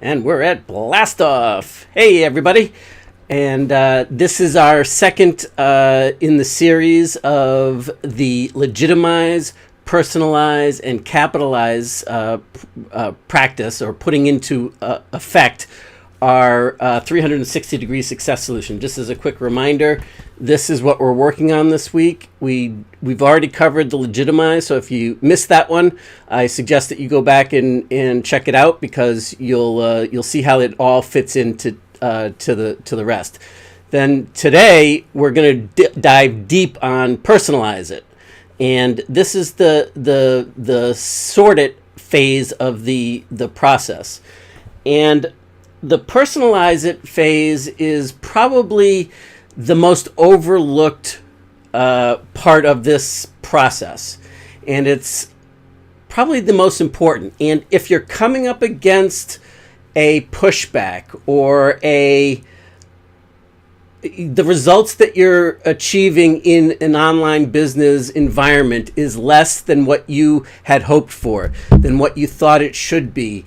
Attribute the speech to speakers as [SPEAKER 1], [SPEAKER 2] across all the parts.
[SPEAKER 1] And we're at Blast Off. Hey, everybody. And this is our second in the series of the Legitimize, Personalize, and Capitalize practice, or putting into effect our 360-degree success solution. Just as a quick reminder, this is what we're working on this week. We've already covered the Legitimize, so if you missed that one, I suggest that you go back and check it out, because you'll see how it all fits into to the rest. Then today we're going to dive deep on Personalize it, and this is the sort it phase of the process. And the Personalize it phase is probably the most overlooked part of this process, and it's probably the most important. And if you're coming up against a pushback or the results that you're achieving in an online business environment is less than what you had hoped for, than what you thought it should be,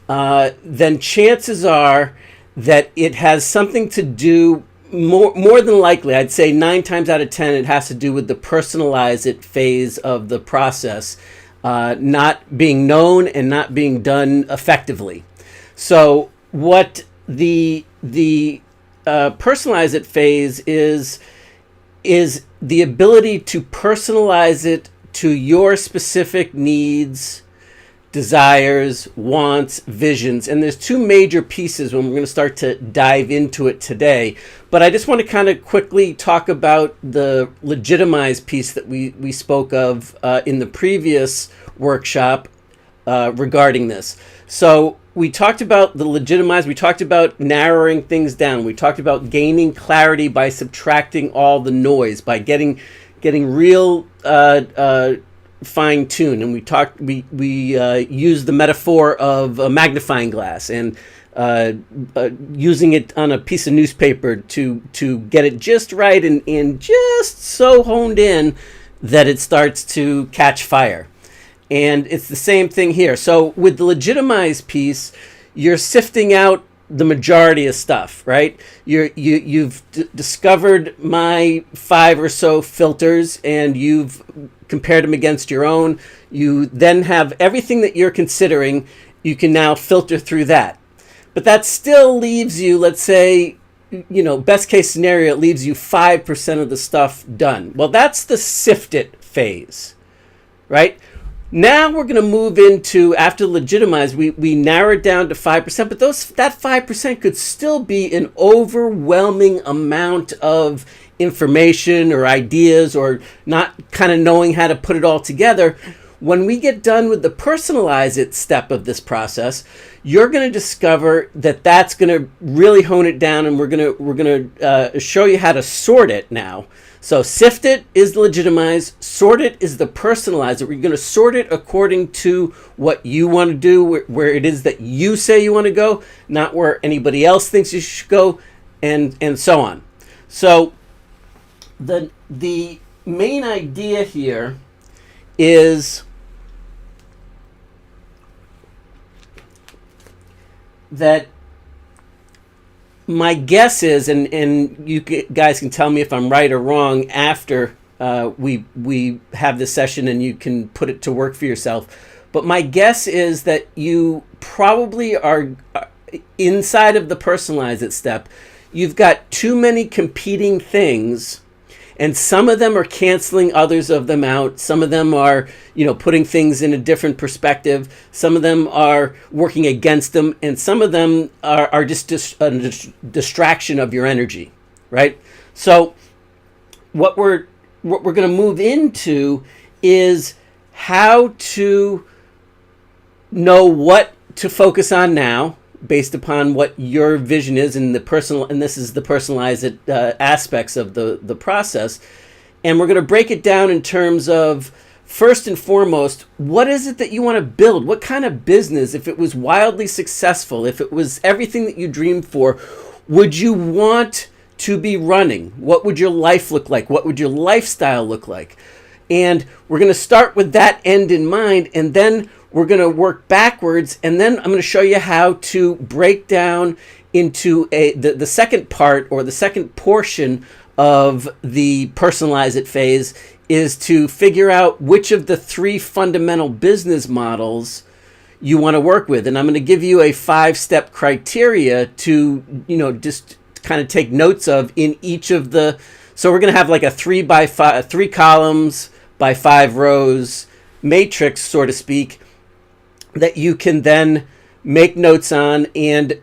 [SPEAKER 1] then chances are that it has something to do, more than likely, I'd say 9 times out of 10, it has to do with the Personalize it phase of the process not being known and not being done effectively. So what the Personalize it phase is the ability to personalize it to your specific needs, desires, wants, visions. And there's 2 major pieces when we're going to start to dive into it today. But I just want to kind of quickly talk about the Legitimize piece that we spoke of in the previous workshop regarding this. So we talked about the Legitimize, we talked about narrowing things down, we talked about gaining clarity by subtracting all the noise, by getting real fine-tuned. And we used the metaphor of a magnifying glass, and using it on a piece of newspaper to get it just right and just so honed in that it starts to catch fire. And it's the same thing here. So with the Legitimize piece, you're sifting out the majority of stuff, right? You've discovered my 5 or so filters, and you've compared them against your own. You then have everything that you're considering. You can now filter through that. But that still leaves you, let's say, best case scenario, it leaves you 5% of the stuff done. Well, that's the sift it phase, right? Now we're going to move into, after Legitimize, we narrow it down to 5%, but that 5% could still be an overwhelming amount of information or ideas, or not kind of knowing how to put it all together. When we get done with the Personalize it step of this process, you're going to discover that that's going to really hone it down, and we're going to show you how to sort it now. So sift it is the Legitimize, sort it is the Personalize it. We're going to sort it according to what you want to do, where it is that you say you want to go, not where anybody else thinks you should go, and so on. So the main idea here is that my guess is, and you guys can tell me if I'm right or wrong after we have this session and you can put it to work for yourself, but my guess is that you probably are inside of the Personalize it step. You've got too many competing things, and some of them are canceling others of them out. Some of them are, putting things in a different perspective. Some of them are working against them, and some of them are just a distraction of your energy, right? So what we're going to move into is how to know what to focus on now, based upon what your vision is and this is the Personalize it aspects of the process. And we're going to break it down in terms of, first and foremost, what is it that you want to build? What kind of business, if it was wildly successful, if it was everything that you dreamed for, would you want to be running? What would your life look like? What would your lifestyle look like? And we're going to start with that end in mind, and then we're going to work backwards, and then I'm going to show you how to break down into the second part, or the second portion of the personalize it phase, is to figure out which of the 3 fundamental business models you want to work with. And I'm going to give you a 5-step criteria to, just kind of take notes of in each of the. So we're going to have like a 3 columns by 5 rows matrix, so to speak, that you can then make notes on, and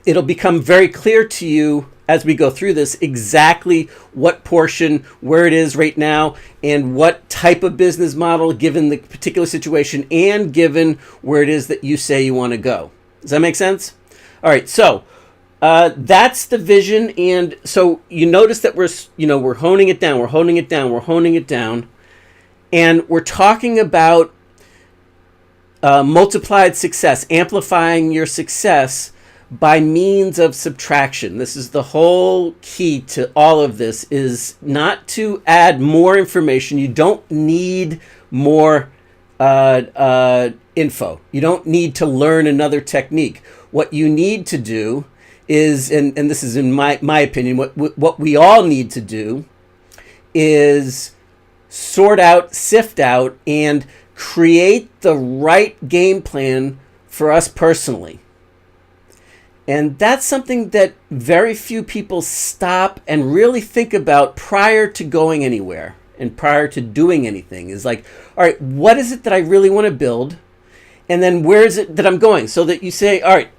[SPEAKER 1] it'll become very clear to you as we go through this exactly what portion, where it is right now, and what type of business model given the particular situation and given where it is that you say you want to go. Does that make sense? All right, so that's the vision. And so you notice that we're honing it down, we're honing it down, we're honing it down, and we're talking about multiplied success, amplifying your success by means of subtraction. This is the whole key to all of this, is not to add more information. You don't need more info. You don't need to learn another technique. What you need to do is, and this is in my opinion, what we all need to do is sort out, sift out, and create the right game plan for us personally. And that's something that very few people stop and really think about prior to going anywhere and prior to doing anything. Is like, all right, what is it that I really want to build? And then where is it that I'm going? So that you say, all right,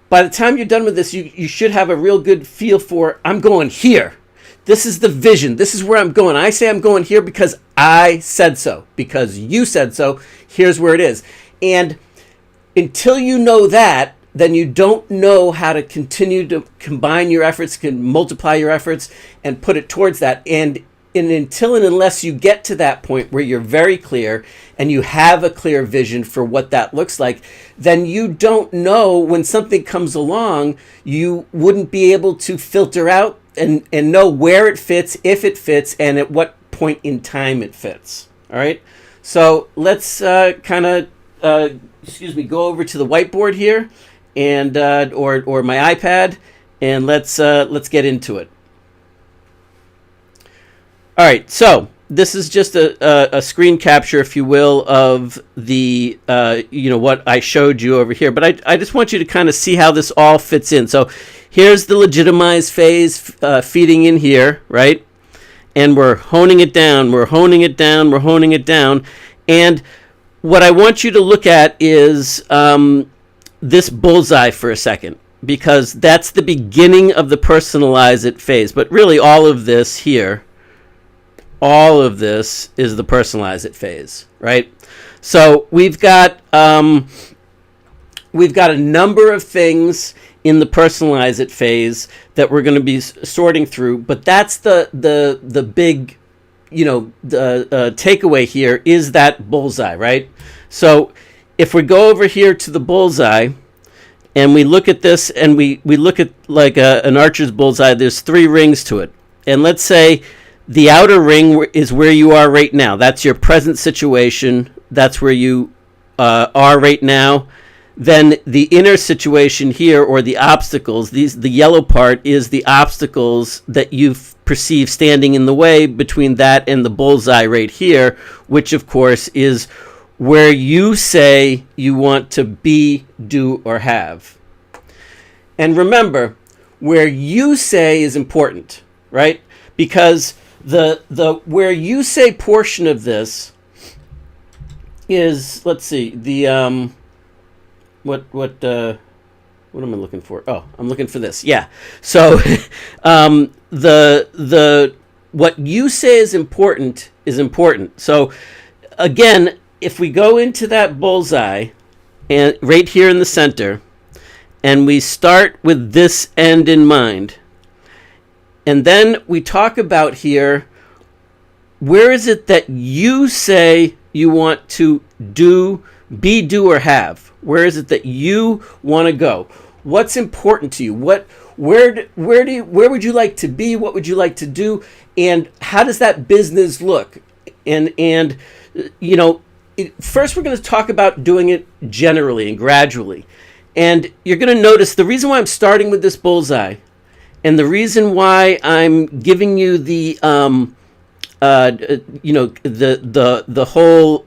[SPEAKER 1] by the time you're done with this, you should have a real good feel for, I'm going here. This is the vision. This is where I'm going. I say I'm going here because I said so. Because you said so. Here's where it is. And until you know that, then you don't know how to continue to combine your efforts, can multiply your efforts, and put it towards that. And until and unless you get to that point where you're very clear and you have a clear vision for what that looks like, then you don't know when something comes along, you wouldn't be able to filter out and know where it fits, if it fits, and at what point in time it fits. All right. So let's go over to the whiteboard here, and or my iPad, and let's get into it. All right, so this is just a screen capture, if you will, of the what I showed you over here. But I just want you to kind of see how this all fits in. So here's the legitimize phase feeding in here, right? And we're honing it down, we're honing it down, we're honing it down. And what I want you to look at is this bullseye for a second, because that's the beginning of the personalize it phase. But really all of this here, all of this is the personalize it phase, right? So we've got a number of things in the personalize it phase that we're going to be sorting through, but that's the big, the takeaway here is that bullseye, right? So if we go over here to the bullseye and we look at this, and we look at like an archer's bullseye, there's 3 rings to it. And let's say the outer ring is where you are right now. That's your present situation. That's where you are right now. Then the inner situation here, or the obstacles, the yellow part is the obstacles that you perceive standing in the way between that and the bullseye right here, which of course is where you say you want to be, do, or have. And remember, where you say is important, right? Because the where you say portion of this is, let's see, the what am I looking for? Oh, I'm looking for this. Yeah. So the what you say is important is important. So again, if we go into that bullseye and right here in the center, and we start with this end in mind, and then we talk about here, where is it that you say you want to do, be, do, or have? Where is it that you want to go? What's important to you? Where would you like to be? What would you like to do? And how does that business look? And first we're going to talk about doing it generally and gradually. And you're going to notice the reason why I'm starting with this bullseye and the reason why I'm giving you the, the whole,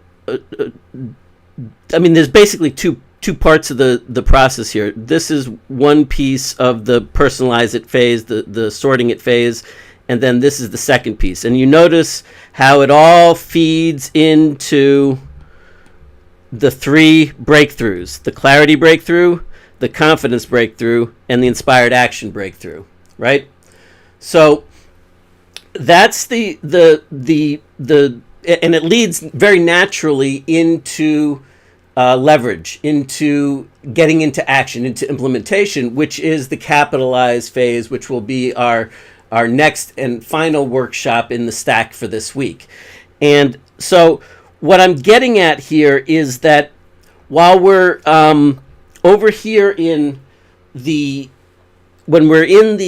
[SPEAKER 1] there's basically two parts of the process here. This is one piece of the personalize it phase, the sorting it phase, and then this is the second piece. And you notice how it all feeds into the three breakthroughs: the clarity breakthrough, the confidence breakthrough, and the inspired action breakthrough, right? So that's the and it leads very naturally into leverage, into getting into action, into implementation, which is the capitalize phase, which will be our next and final workshop in the stack for this week. And so what I'm getting at here is that while we're over here in when we're in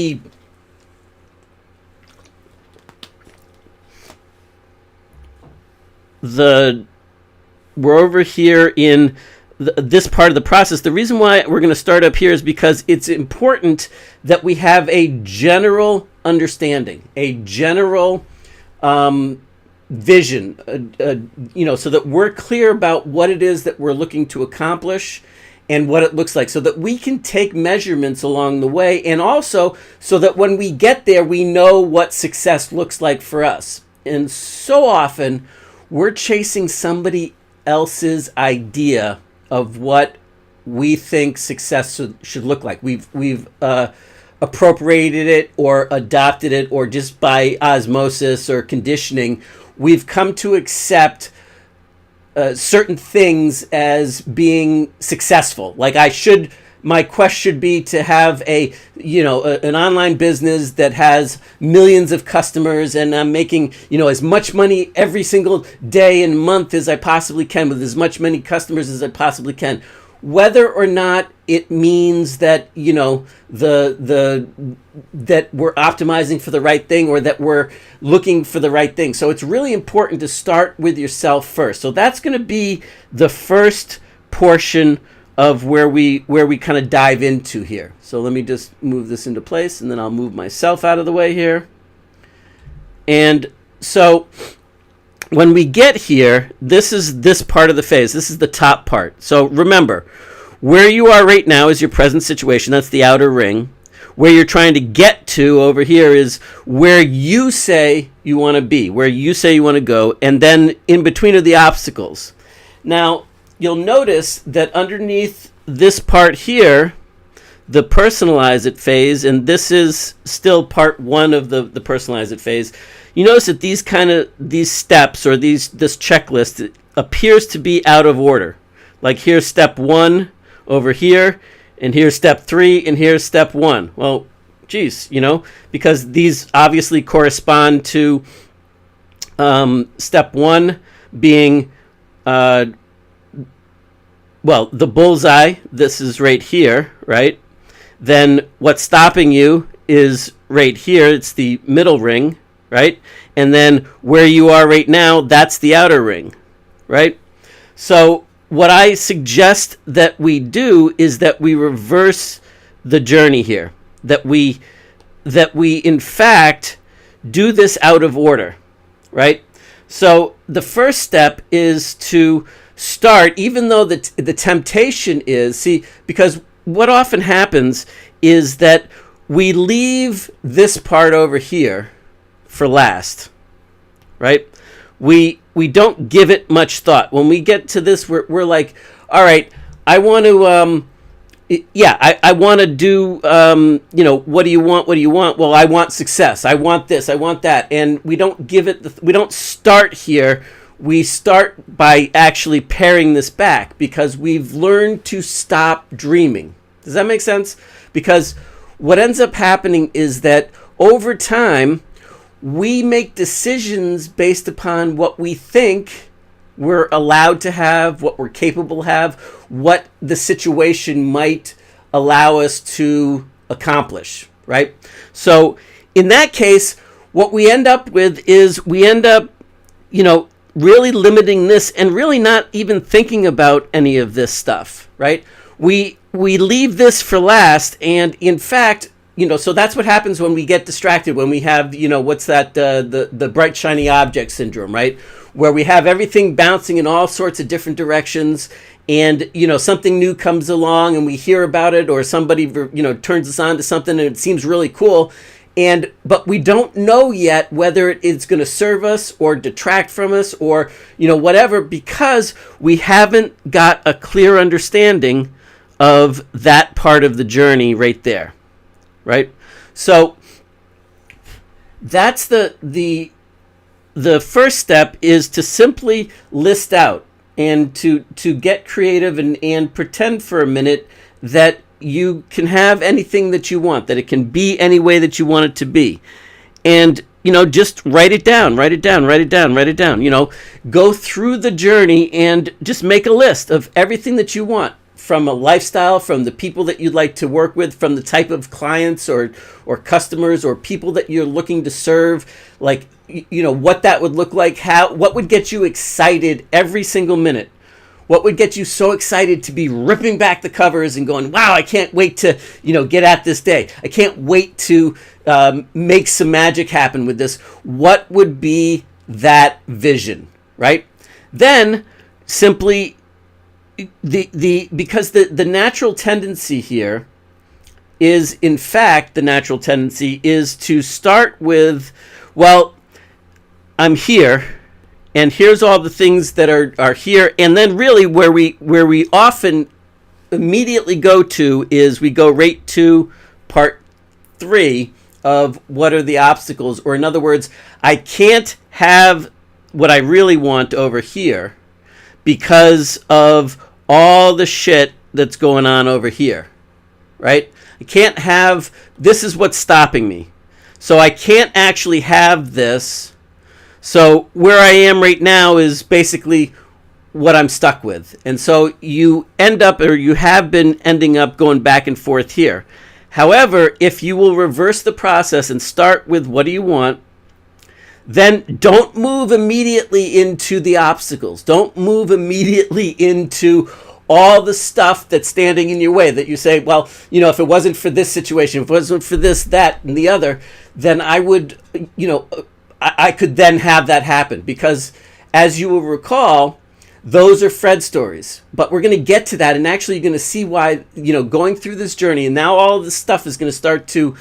[SPEAKER 1] we're over here in this part of the process. The reason why we're going to start up here is because it's important that we have a general understanding, a general vision, so that we're clear about what it is that we're looking to accomplish and what it looks like, so that we can take measurements along the way, and also so that when we get there, we know what success looks like for us. And so often, we're chasing somebody else's idea of what we think success should look like. We've appropriated it or adopted it, or just by osmosis or conditioning, we've come to accept certain things as being successful. Like my quest should be to have an online business that has millions of customers, and I'm making, as much money every single day and month as I possibly can, with as many customers as I possibly can. Whether or not it means that, that we're optimizing for the right thing, or that we're looking for the right thing. So it's really important to start with yourself first. So that's going to be the first portion of where we kind of dive into here. So let me just move this into place, and then I'll move myself out of the way here. And so when we get here, this is this part of the phase. This is the top part. So remember, where you are right now is your present situation. That's the outer ring. Where you're trying to get to over here is where you say you want to be, where you say you want to go, and then in between are the obstacles. Now, you'll notice that underneath this part here, the personalize it phase, and this is still part one of the personalize it phase, you notice that these steps, or this checklist, appears to be out of order. Like here's step 1 over here, and here's step 3, and here's step 1. Well, geez, because these obviously correspond to step 1 being the bullseye. This is right here, right? Then what's stopping you is right here. It's the middle ring, right? And then where you are right now, that's the outer ring, right? So what I suggest that we do is that we reverse the journey here. That we in fact do this out of order, right? So the first step is to start, even though the temptation is, because what often happens is that we leave this part over here for last, right? We don't give it much thought. When we get to this, we're like, all right, I want to, I want to do, what do you want? What do you want? Well, I want success. I want this. I want that. And we don't give it, we don't start here. We start by actually paring this back, because we've learned to stop dreaming. Does that make sense? Because what ends up happening is that over time, we make decisions based upon what we think we're allowed to have, what we're capable of have, what the situation might allow us to accomplish, right? So in that case, what we end up with is really limiting this and really not even thinking about any of this stuff, right? We leave this for last, and in fact, so that's what happens when we get distracted, when we have, what's that, the bright shiny object syndrome, right? Where we have everything bouncing in all sorts of different directions, and something new comes along and we hear about it, or somebody turns us on to something and it seems really cool, but we don't know yet whether it's going to serve us or detract from us or whatever, because we haven't got a clear understanding of that part of the journey right there, right? So that's the first step, is to simply list out and to get creative and pretend for a minute that you can have anything that you want, that it can be any way that you want it to be. And, just write it down, go through the journey and just make a list of everything that you want, from a lifestyle, from the people that you'd like to work with, from the type of clients or customers or people that you're looking to serve, like, what that would look like, what would get you excited every single minute. What would get you so excited to be ripping back the covers and going, wow, I can't wait to, get at this day. I can't wait to make some magic happen with this. What would be that vision, right? Then simply, because the natural tendency here is, in fact, the natural tendency is to start with, well, I'm here, and here's all the things that are here, and then really where we often immediately go to is we go right to part 3 of what are the obstacles, or in other words, I can't have what I really want over here because of all the shit that's going on over here, right? I can't have, this is what's stopping me. So I can't actually have this. So where I am right now is basically what I'm stuck with. And so you end up, or you have been ending up going back and forth here. However, if you will reverse the process and start with what do you want, then don't move immediately into the obstacles. Don't move immediately into all the stuff that's standing in your way, that you say, well, if it wasn't for this situation, if it wasn't for this, that, and the other, then I would, I could then have that happen. Because as you will recall, those are Fred stories. But we're going to get to that, and actually you're going to see why, going through this journey, and now all of this stuff is going to start to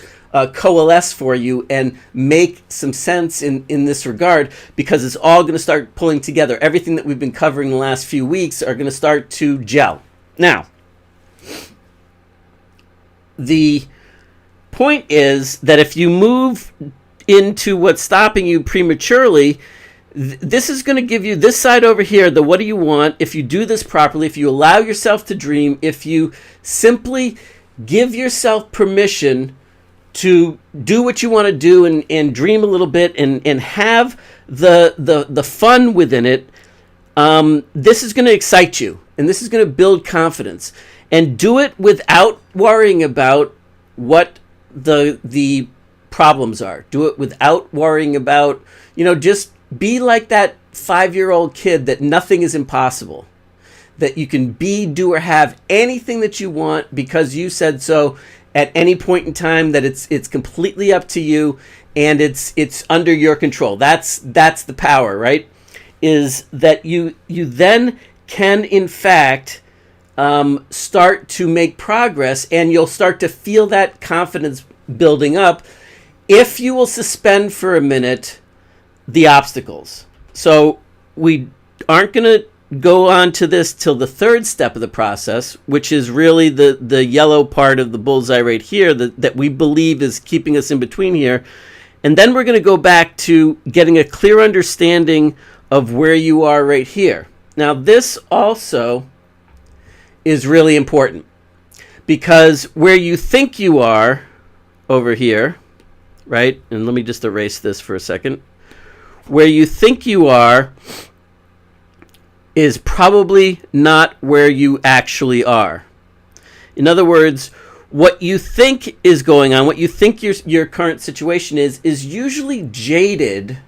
[SPEAKER 1] coalesce for you and make some sense in this regard, because it's all going to start pulling together. Everything that we've been covering the last few weeks are going to start to gel. Now, the point is that if you move into what's stopping you prematurely, this is going to give you this side over here, the what do you want. If you do this properly, if you allow yourself to dream, if you simply give yourself permission to do what you want to do and dream a little bit and have the fun within it, this is going to excite you, and this is going to build confidence. And do it without worrying about what the problems are. Do it without worrying about, just be like that 5-year-old kid that nothing is impossible. That you can be, do, or have anything that you want because you said so at any point in time, that it's completely up to you and it's under your control. That's the power, right? Is that you then can, in fact, start to make progress, and you'll start to feel that confidence building up if you will suspend for a minute the obstacles. So we aren't going to go on to this till the third step of the process, which is really the yellow part of the bullseye right here that we believe is keeping us in between here. And then we're going to go back to getting a clear understanding of where you are right here. Now, this also is really important, because where you think you are over here, right? And let me just erase this for a second. Where you think you are is probably not where you actually are. In other words, what you think is going on, what you think your current situation is usually jaded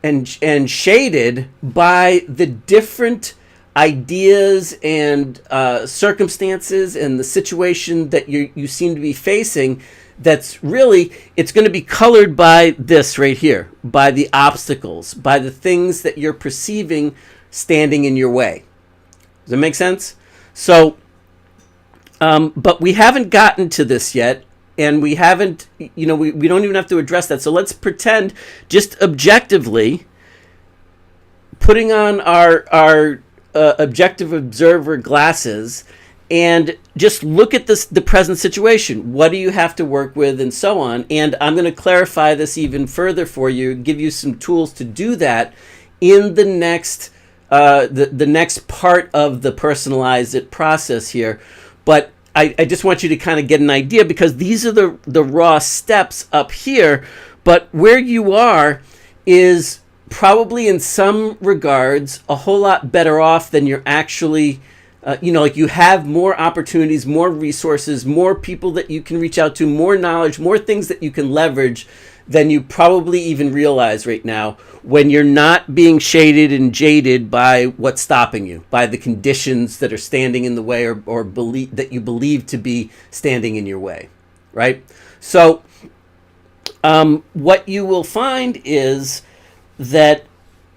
[SPEAKER 1] and shaded by the different ideas and circumstances and the situation that you seem to be facing. That's really, it's going to be colored by this right here, by the obstacles, by the things that you're perceiving standing in your way. Does that make sense? So, but we haven't gotten to this yet, and we haven't, we don't even have to address that. So let's pretend, just objectively, putting on our objective observer glasses, and just look at the present situation. What do you have to work with, and so on. And I'm going to clarify this even further for you, give you some tools to do that in the next the next part of the Personalize It process here. But I just want you to kind of get an idea, because these are the raw steps up here. But where you are is probably in some regards a whole lot better off than you're actually, like you have more opportunities, more resources, more people that you can reach out to, more knowledge, more things that you can leverage than you probably even realize right now, when you're not being shaded and jaded by what's stopping you, by the conditions that are standing in the way, or believe that you believe to be standing in your way, right? So what you will find is that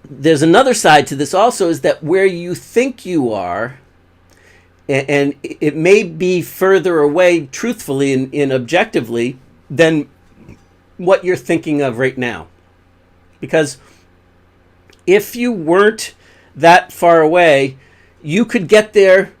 [SPEAKER 1] there's another side to this also, is that where you think you are, and it may be further away, truthfully and objectively, than what you're thinking of right now. Because if you weren't that far away, you could get there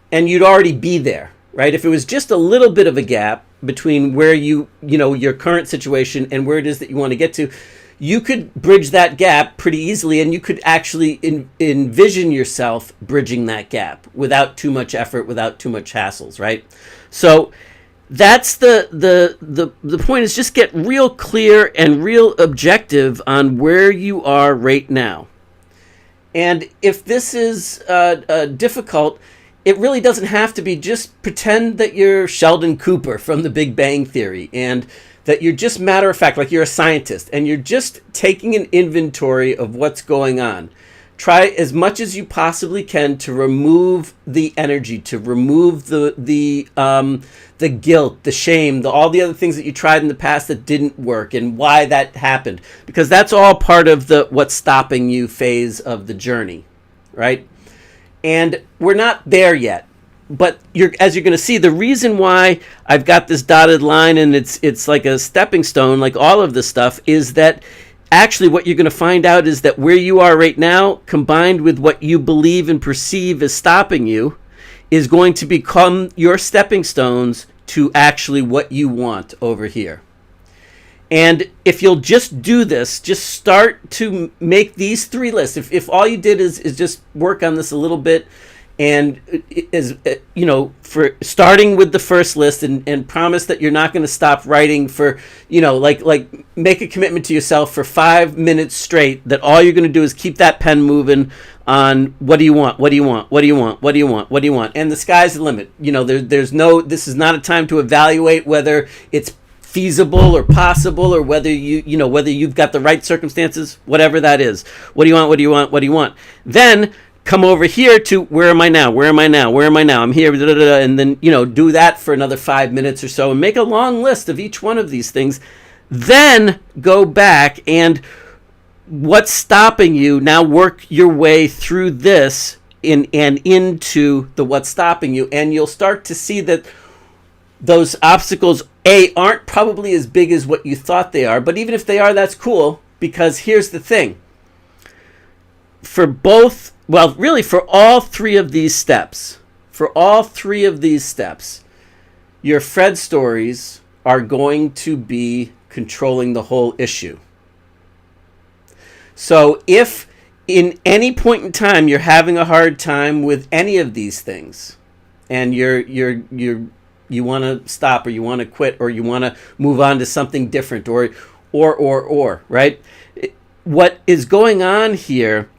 [SPEAKER 1] and you'd already be there, right? If it was just a little bit of a gap between where your current situation and where it is that you want to get to, you could bridge that gap pretty easily, and you could actually envision yourself bridging that gap without too much effort, without too much hassles, right? So that's the point, is just get real clear and real objective on where you are right now. And if this is difficult, it really doesn't have to be. Just pretend that you're Sheldon Cooper from The Big Bang Theory, and that you're just matter of fact, like you're a scientist, and you're just taking an inventory of what's going on. Try as much as you possibly can to remove the energy, to remove the guilt, the shame, all the other things that you tried in the past that didn't work, and why that happened, because that's all part of the what's stopping you phase of the journey, right? And we're not there yet. But as you're going to see, the reason why I've got this dotted line and it's like a stepping stone, like all of this stuff, is that actually what you're going to find out is that where you are right now, combined with what you believe and perceive as stopping you, is going to become your stepping stones to actually what you want over here. And if you'll just do this, just start to make these 3 lists. If all you did is just work on this a little bit, and for starting with the first list, and promise that you're not going to stop writing for, like make a commitment to yourself for 5 minutes straight, that all you're going to do is keep that pen moving on what do you want, what do you want, what do you want, what do you want, what do you want, and the sky's the limit. This is not a time to evaluate whether it's feasible or possible, or whether whether you've got the right circumstances, whatever that is. What do you want, what do you want, what do you want? Then come over here to where am I now? Where am I now? Where am I now? I'm here, and then do that for another 5 minutes or so, and make a long list of each one of these things. Then go back and what's stopping you, now work your way through this and into the what's stopping you, and you'll start to see that those obstacles aren't probably as big as what you thought they are. But even if they are, that's cool, because here's the thing. For all 3 of these steps, your Fred stories are going to be controlling the whole issue. So if in any point in time you're having a hard time with any of these things, and you want to stop, or you want to quit, or you want to move on to something different, or right? What is going on here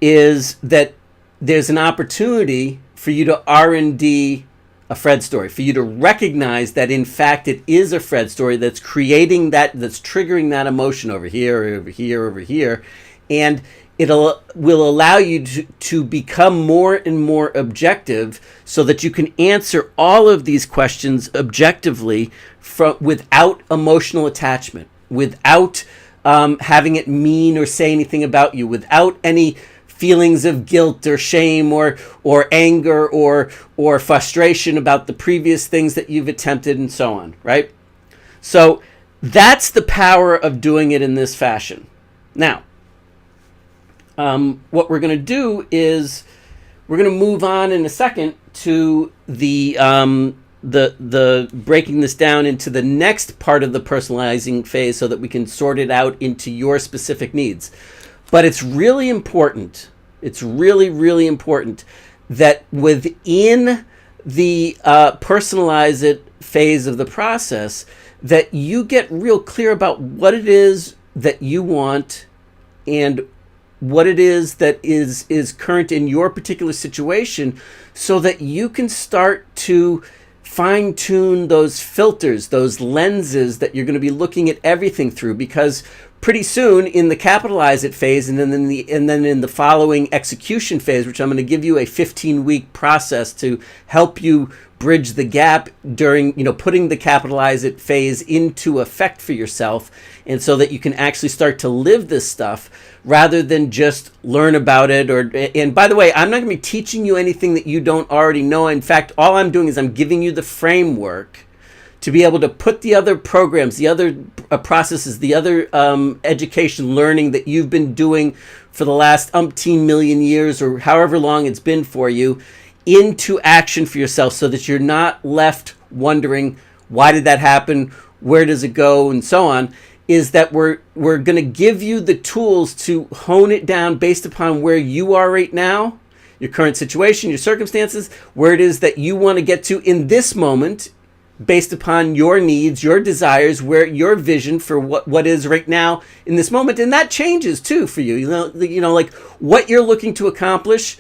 [SPEAKER 1] is that there's an opportunity for you to R&D a Fred story, for you to recognize that in fact it is a Fred story that's creating that's triggering that emotion over here, over here, over here, and will allow you to become more and more objective so that you can answer all of these questions objectively without emotional attachment, without having it mean or say anything about you, without any feelings of guilt or shame or anger or frustration about the previous things that you've attempted and so on, right? So that's the power of doing it in this fashion. Now, what we're going to do is we're going to move on in a second to the breaking this down into the next part of the personalizing phase so that we can sort it out into your specific needs. But it's really important. It's really, really important that within the personalize it phase of the process, that you get real clear about what it is that you want and what it is that is current in your particular situation, so that you can start to fine-tune those filters, those lenses that you're going to be looking at everything through. Because pretty soon in the capitalize it phase and then in the following execution phase, which I'm going to give you a 15-week process to help you bridge the gap during, putting the capitalize it phase into effect for yourself, and so that you can actually start to live this stuff rather than just learn about it. And by the way, I'm not going to be teaching you anything that you don't already know. In fact, all I'm doing is I'm giving you the framework to be able to put the other programs, the other processes, the other education learning that you've been doing for the last umpteen million years or however long it's been for you into action for yourself, so that you're not left wondering, why did that happen? Where does it go? And so on. Is that we're going to give you the tools to hone it down based upon where you are right now, your current situation, your circumstances, where it is that you want to get to in this moment, based upon your needs, your desires, where your vision for what is right now in this moment. And that changes too for you. Like what you're looking to accomplish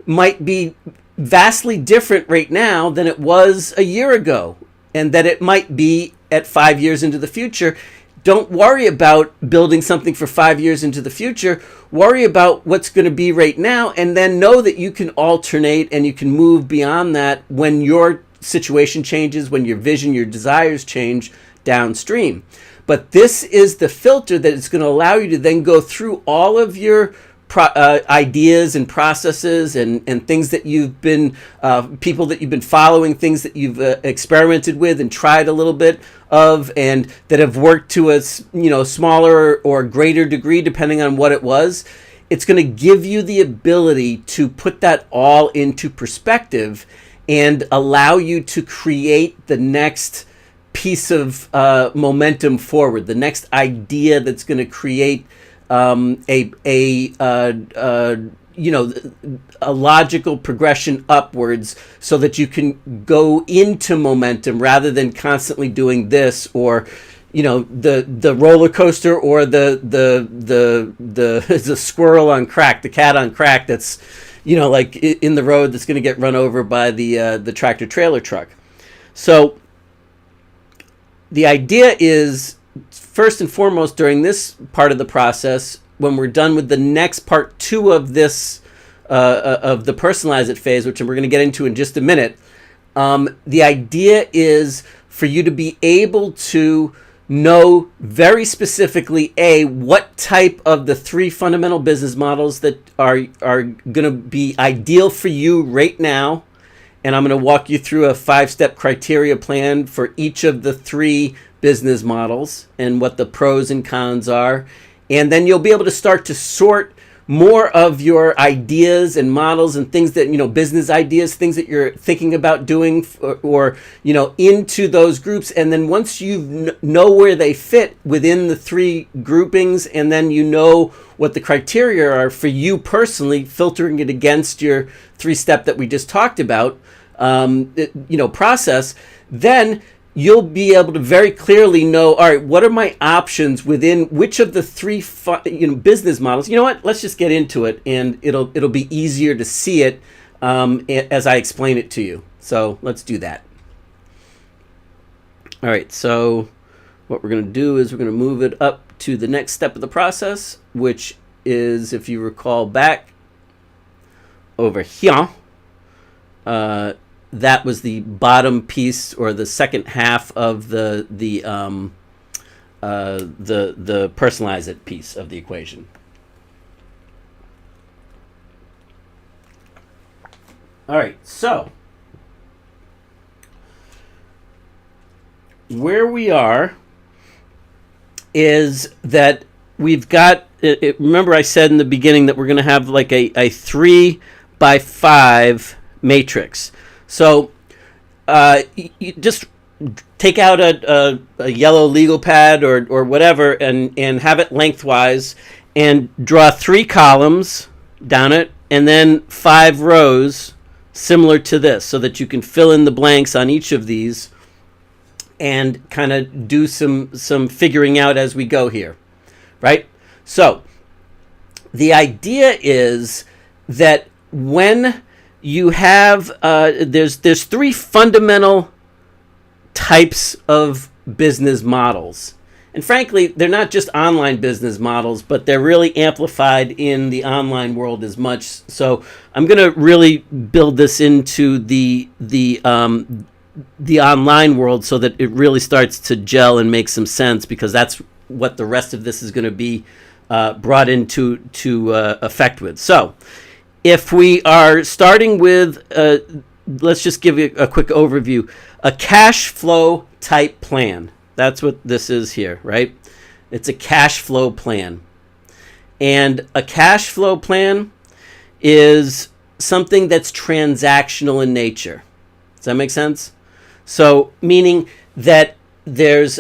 [SPEAKER 1] might be vastly different right now than it was a year ago, and that it might be at 5 years into the future. Don't worry about building something for 5 years into the future. Worry about what's going to be right now, and then know that you can alternate and you can move beyond that when your situation changes, when your vision, your desires change downstream. But this is the filter that is going to allow you to then go through all of your ideas and processes and things that you've been, people that you've been following, things that you've experimented with and tried a little bit of, and that have worked to a smaller or greater degree depending on what it was. It's going to give you the ability to put that all into perspective and allow you to create the next piece of momentum forward, the next idea that's going to create a logical progression upwards, so that you can go into momentum rather than constantly doing this, or the roller coaster, or the squirrel on crack, the cat on crack that's like in the road that's going to get run over by the tractor trailer truck. So the idea is, first and foremost, during this part of the process, when we're done with the next part 2 of this of the personalize it phase, which we're going to get into in just a minute, the idea is for you to be able to know very specifically what type of the 3 fundamental business models that are going to be ideal for you right now. And I'm going to walk you through a 5-step criteria plan for each of the 3 business models and what the pros and cons are. And then you'll be able to start to sort more of your ideas and models and things that, business ideas, things that you're thinking about doing or into those groups. And then once you know where they fit within the 3 groupings, and then what the criteria are for you personally, filtering it against your 3-step that we just talked about, process, then you'll be able to very clearly know, all right, what are my options within which of the 3 business models? You know what? Let's just get into it, and it'll be easier to see it as I explain it to you. So let's do that. All right, so what we're going to do is we're going to move it up to the next step of the process, which is, if you recall back over here, that was the bottom piece or the second half of the personalize it piece of the equation. All right, so where we are is that we've got, remember I said in the beginning that we're going to have like a 3x5 matrix. So you just take out a yellow legal pad or whatever and have it lengthwise and draw 3 columns down it and then 5 rows similar to this so that you can fill in the blanks on each of these and kind of do some figuring out as we go here, right? So the idea is that when you have, there's 3 fundamental types of business models. And frankly, they're not just online business models, but they're really amplified in the online world as much. So I'm going to really build this into the online world so that it really starts to gel and make some sense, because that's what the rest of this is going to be brought into effect with. So if we are starting with, let's just give you a quick overview, a cash flow type plan. That's what this is here, right? It's a cash flow plan. And a cash flow plan is something that's transactional in nature. Does that make sense? So, meaning that there's,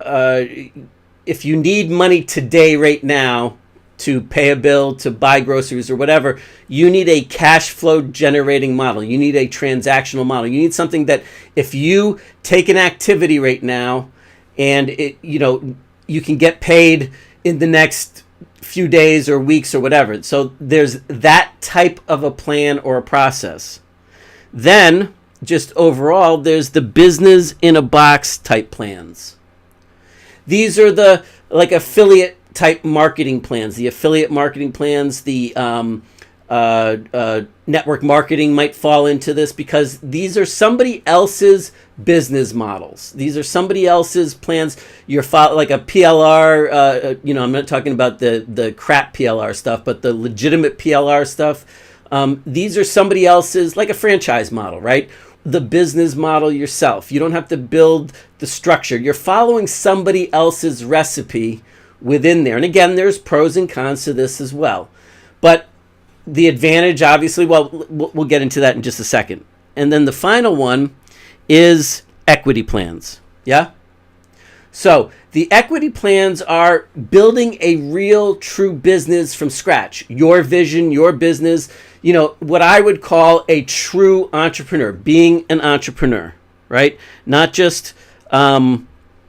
[SPEAKER 1] if you need money today, right now, to pay a bill, to buy groceries or whatever, you need a cash flow generating model. You need a transactional model. You need something that if you take an activity right now and you can get paid in the next few days or weeks or whatever. So there's that type of a plan or a process. Then just overall, there's the business in a box type plans. These are the like affiliate type marketing plans, the affiliate marketing plans, the network marketing might fall into this, because these are somebody else's business models. These are somebody else's plans. You're like a PLR, I'm not talking about the crap PLR stuff, but the legitimate PLR stuff. These are somebody else's, like a franchise model, right? The business model yourself. You don't have to build the structure. You're following somebody else's recipe within there. And again, there's pros and cons to this as well. But the advantage, obviously, well, we'll get into that in just a second. And then the final one is equity plans. Yeah? So the equity plans are building a real, true business from scratch. Your vision, your business, what I would call a true entrepreneur, being an entrepreneur, right? Not just, let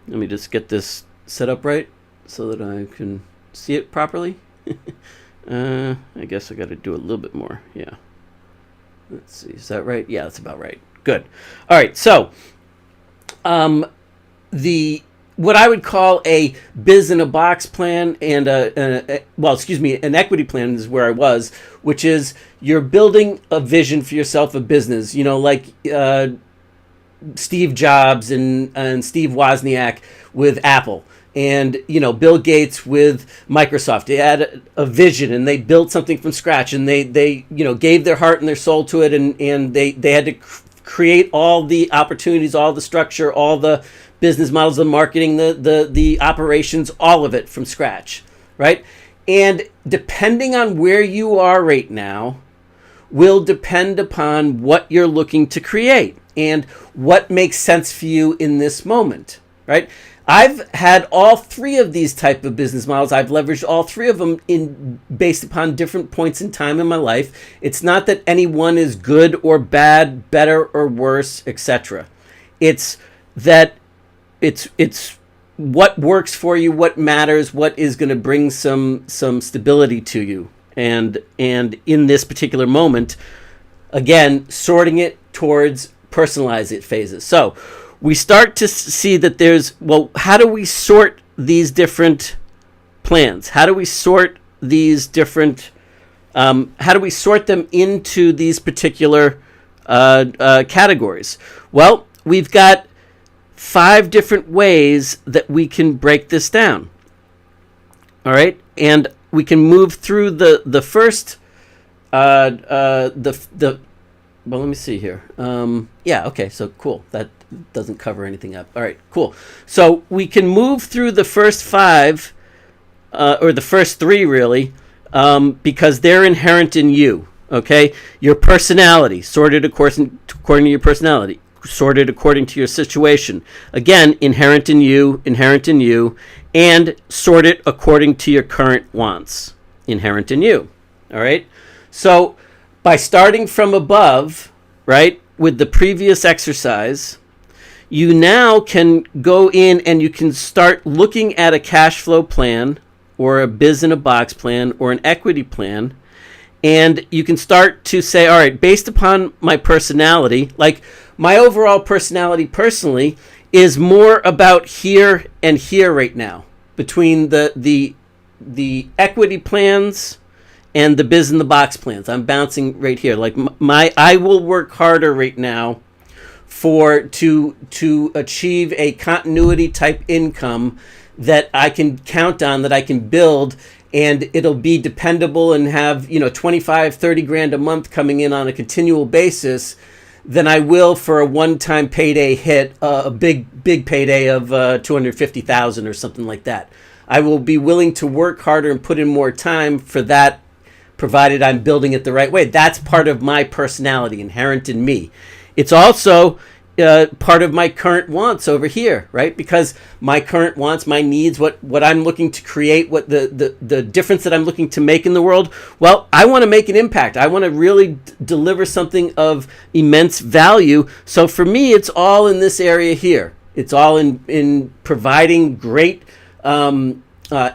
[SPEAKER 1] me just get this set up right so that I can see it properly. I guess I got to do a little bit more. Yeah. Let's see. Is that right? Yeah, that's about right. Good. All right. So, what I would call a biz in a box plan and an equity plan is where I was, which is you're building a vision for yourself, a business, like Steve Jobs and Steve Wozniak with Apple, and Bill Gates with Microsoft. They had a vision and they built something from scratch, and they gave their heart and their soul to it, and they had to create all the opportunities, all the structure, all the business models, the marketing, the operations, all of it from scratch, right? And depending on where you are right now will depend upon what you're looking to create and what makes sense for you in this moment, right? I've had all 3 of these type of business models. I've leveraged all 3 of them based upon different points in time in my life. It's not that any one is good or bad, better or worse, etc. It's that it's what works for you, what matters, what is going to bring some stability to you. And in this particular moment, again, sorting it towards personalize it phases. So we start to see that there's, how do we sort these different plans? How do we sort these different, how do we sort them into these particular categories? Well, we've got 5 different ways that we can break this down. All right, and we can move through the first well, let me see here. Yeah, okay, so cool. That doesn't cover anything up. All right, cool. So we can move through the first 5, or the first 3 really, because they're inherent in you. Okay, your personality sorted according to your personality, sorted according to your situation. Again, inherent in you, and sorted according to your current wants, inherent in you. All right. So by starting from above, right, with the previous exercise, you now can go in and you can start looking at a cash flow plan or a biz in a box plan or an equity plan. And you can start to say, all right, based upon my personality, like my overall personality personally is more about here and here right now, between the equity plans and the biz in the box plans. I'm bouncing right here. Like I will work harder right now to achieve a continuity type income that I can count on, that I can build, and it'll be dependable and have, 25, 30 grand a month coming in on a continual basis, than I will for a one-time payday hit, a big payday of 250,000 or something like that. I will be willing to work harder and put in more time for that, provided I'm building it the right way. That's part of my personality, inherent in me. It's also part of my current wants over here, right? Because my current wants, my needs, what I'm looking to create, what the difference that I'm looking to make in the world, well, I want to make an impact. I want to really deliver something of immense value. So for me, it's all in this area here. It's all in providing great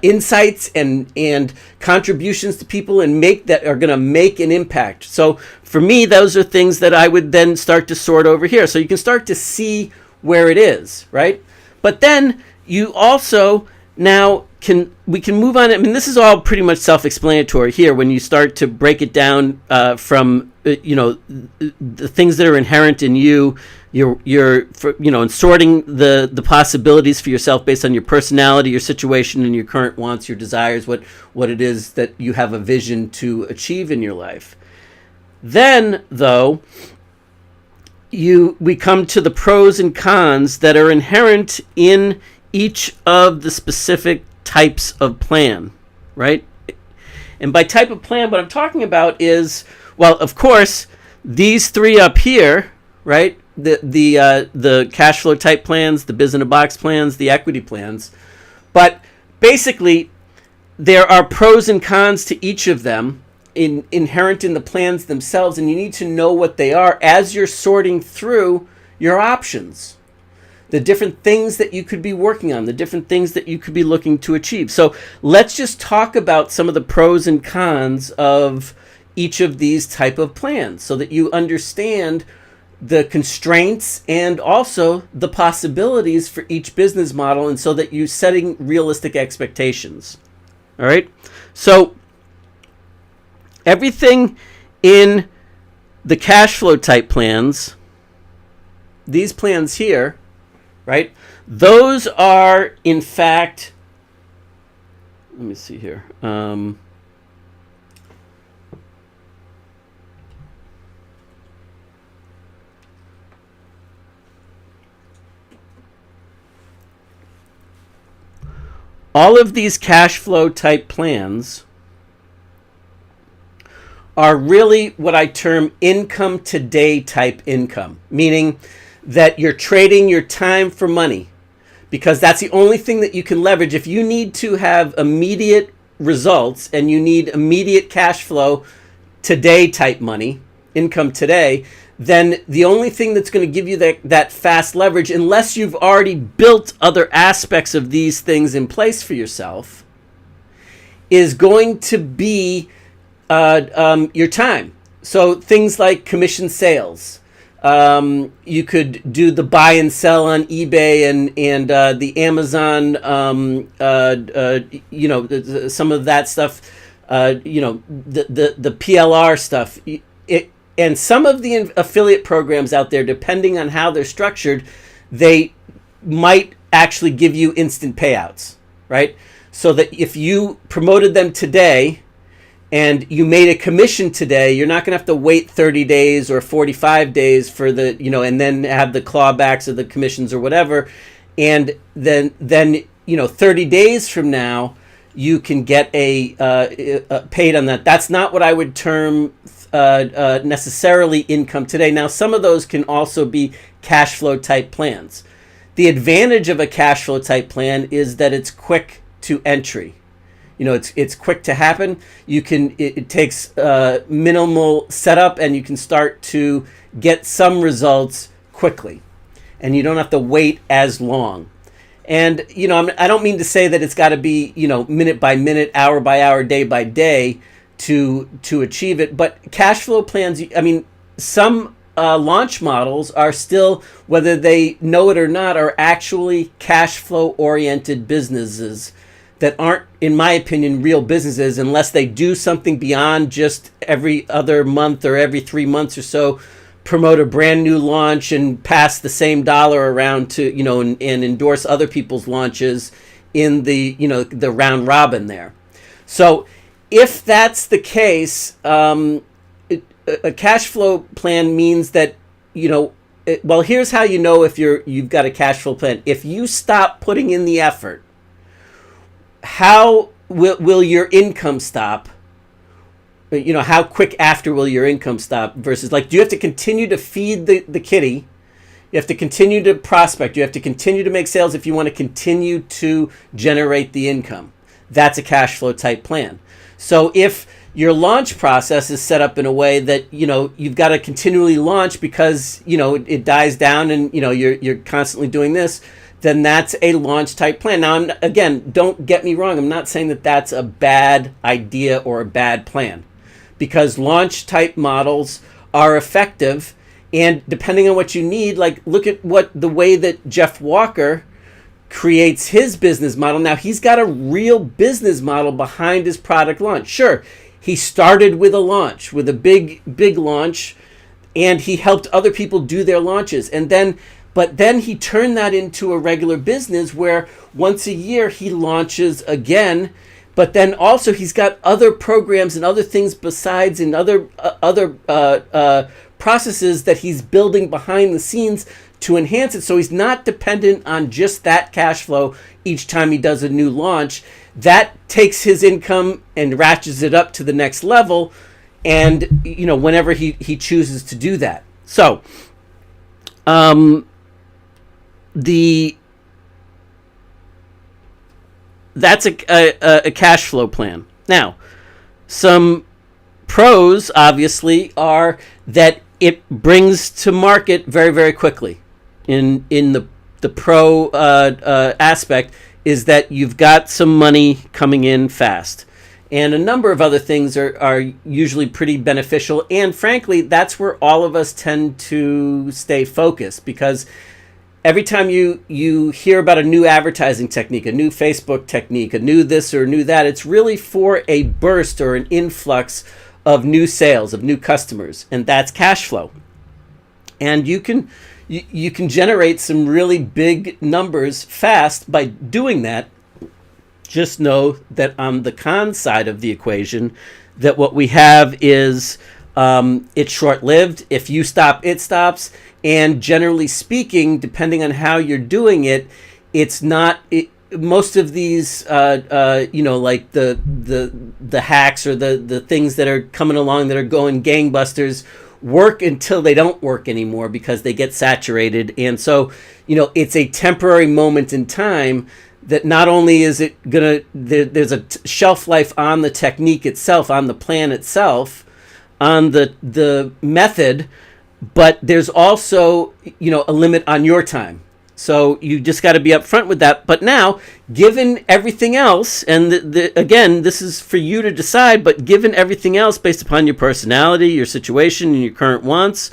[SPEAKER 1] insights and contributions to people and that are going to make an impact. So for me, those are things that I would then start to sort over here. So you can start to see where it is, right? But then you also now we can move on. I mean, this is all pretty much self-explanatory here when you start to break it down from the things that are inherent in you. And sorting the possibilities for yourself based on your personality, your situation, and your current wants, your desires, what it is that you have a vision to achieve in your life. Then, though, we come to the pros and cons that are inherent in each of the specific types of plan, right? And by type of plan, what I'm talking about is, well, of course, these 3 up here, right? The cash flow type plans, the biz in a box plans, the equity plans. But basically, there are pros and cons to each of them inherent in the plans themselves, and you need to know what they are as you're sorting through your options. The different things that you could be working on, the different things that you could be looking to achieve. So let's just talk about some of the pros and cons of each of these type of plans so that you understand the constraints and also the possibilities for each business model, and so that you're setting realistic expectations. All right? So everything in the cash flow type plans, these plans here, right? Those are, in fact, let me see here. All of these cash flow type plans are really what I term income today type income, meaning that you're trading your time for money, because that's the only thing that you can leverage. If you need to have immediate results and you need immediate cash flow today type money, income today, then the only thing that's going to give you that fast leverage, unless you've already built other aspects of these things in place for yourself, is going to be your time. So things like commission sales, You could do the buy and sell on eBay and the Amazon, some of that stuff, the PLR stuff. And some of the affiliate programs out there, depending on how they're structured, they might actually give you instant payouts, right? So that if you promoted them today and you made a commission today, you're not going to have to wait 30 days or 45 days for the, and then have the clawbacks of the commissions or whatever. And then 30 days from now, you can get a paid on that. That's not what I would term necessarily income today. Now, some of those can also be cash flow type plans. The advantage of a cash flow type plan is that it's quick to entry. It's quick to happen. It takes minimal setup, and you can start to get some results quickly, and you don't have to wait as long. And I don't mean to say that it's got to be minute by minute, hour by hour, day by day to achieve it. But cash flow plans, some launch models are still, whether they know it or not, are actually cash flow oriented businesses that aren't, in my opinion, real businesses unless they do something beyond just every other month or every 3 months or so promote a brand new launch and pass the same dollar around to and endorse other people's launches in the the round robin there. So if that's the case, a cash flow plan means that well, here's how if you've got a cash flow plan. If you stop putting in the effort, how will your income stop? How quick after will your income stop versus do you have to continue to feed the kitty? You have to continue to prospect. You have to continue to make sales if you want to continue to generate the income. That's a cash flow type plan. So if your launch process is set up in a way that, you've got to continually launch because, it dies down and, you're constantly doing this, then that's a launch type plan. Now, again, don't get me wrong. I'm not saying that that's a bad idea or a bad plan, because launch type models are effective. And depending on what you need, look at the way that Jeff Walker creates his business model. Now, he's got a real business model behind his product launch. Sure, he started with a launch, with a big launch, and he helped other people do their launches. But then he turned that into a regular business where once a year he launches again. But then also he's got other programs and other things besides, and other processes that he's building behind the scenes to enhance it. So he's not dependent on just that cash flow each time he does a new launch. That takes his income and ratchets it up to the next level, and whenever he chooses to do that. So that's a cash flow plan. Now, some pros obviously are that it brings to market very, very quickly. In the pro aspect is that you've got some money coming in fast. And a number of other things are usually pretty beneficial. And frankly, that's where all of us tend to stay focused, because every time you hear about a new advertising technique, a new Facebook technique, a new this or new that, it's really for a burst or an influx of new sales, of new customers. And that's cash flow. And you can generate some really big numbers fast by doing that. Just know that on the con side of the equation, that what we have is it's short-lived. If you stop, it stops. And generally speaking, depending on how you're doing it, it's not. Most of these, like the hacks or the things that are coming along that are going gangbusters, work until they don't work anymore because they get saturated. And so, it's a temporary moment in time that not only is it there's a shelf life on the technique itself, on the plan itself, on the method, but there's also, a limit on your time. So you just got to be upfront with that. But now, given everything else, and again, this is for you to decide, but given everything else based upon your personality, your situation, and your current wants,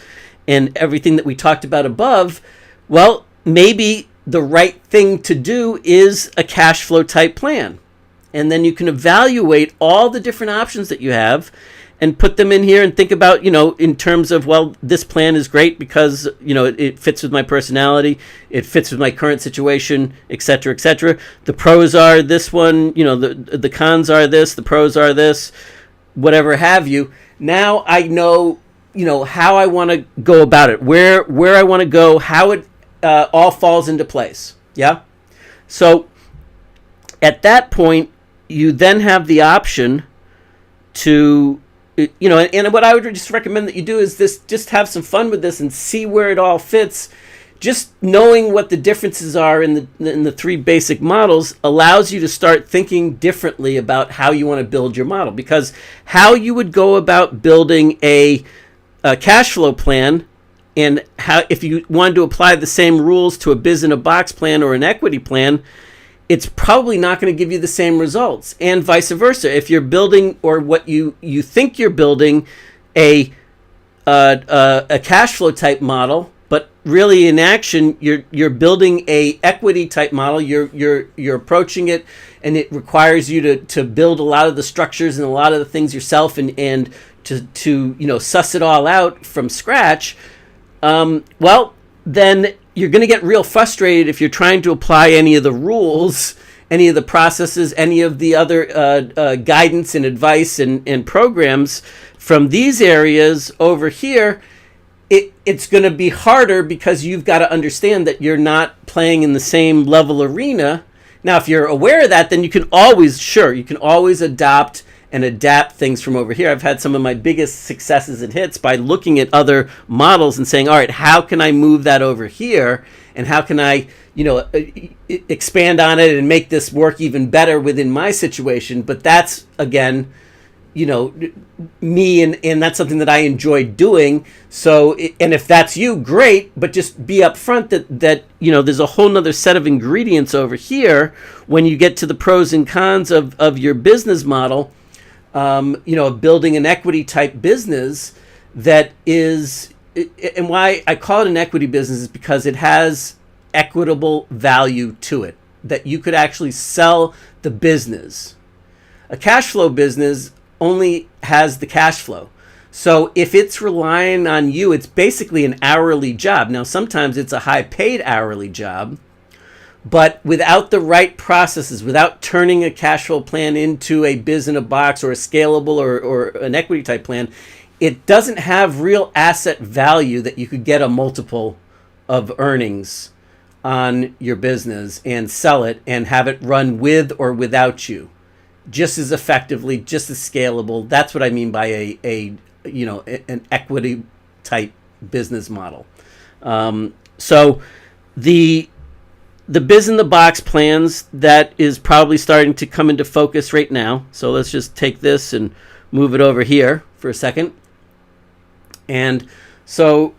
[SPEAKER 1] and everything that we talked about above, well, maybe the right thing to do is a cash flow type plan. And then you can evaluate all the different options that you have and put them in here and think about, in terms of, well, this plan is great because, it fits with my personality, it fits with my current situation, et cetera, et cetera. The pros are this one, the cons are this, the pros are this, whatever have you. Now I know, how I want to go about it, where I want to go, how it all falls into place. Yeah. So at that point, you then have the option to, and what I would just recommend that you do is just have some fun with this and see where it all fits. Just knowing what the differences are in the three basic models allows you to start thinking differently about how you want to build your model, because how you would go about building a cash flow plan, and how, if you wanted to apply the same rules to a biz in a box plan or an equity plan, it's probably not going to give you the same results, and vice versa. If you're building, or what you think you're building, a cash flow type model, but really in action you're building a equity type model, you're approaching it, and it requires you to build a lot of the structures and a lot of the things yourself, and to suss it all out from scratch. Well, then you're going to get real frustrated if you're trying to apply any of the rules, any of the processes, any of the other guidance and advice and programs from these areas over here. It's going to be harder because you've got to understand that you're not playing in the same level arena. Now, if you're aware of that, then you can always adopt and adapt things from over here. I've had some of my biggest successes and hits by looking at other models and saying, all right, how can I move that over here? And how can I, expand on it and make this work even better within my situation? But that's, again, me, and that's something that I enjoy doing. So, and if that's you, great, but just be upfront that there's a whole nother set of ingredients over here when you get to the pros and cons of your business model. Building an equity type business that is, and why I call it an equity business is because it has equitable value to it, that you could actually sell the business. A cash flow business only has the cash flow. So if it's relying on you, it's basically an hourly job. Now, sometimes it's a high paid hourly job, but without the right processes, without turning a cash flow plan into a biz in a box or a scalable or an equity type plan, it doesn't have real asset value that you could get a multiple of earnings on your business and sell it and have it run with or without you just as effectively, just as scalable. That's what I mean by an equity type business model. So the biz in the box plans, that is probably starting to come into focus right now. So let's just take this and move it over here for a second. And so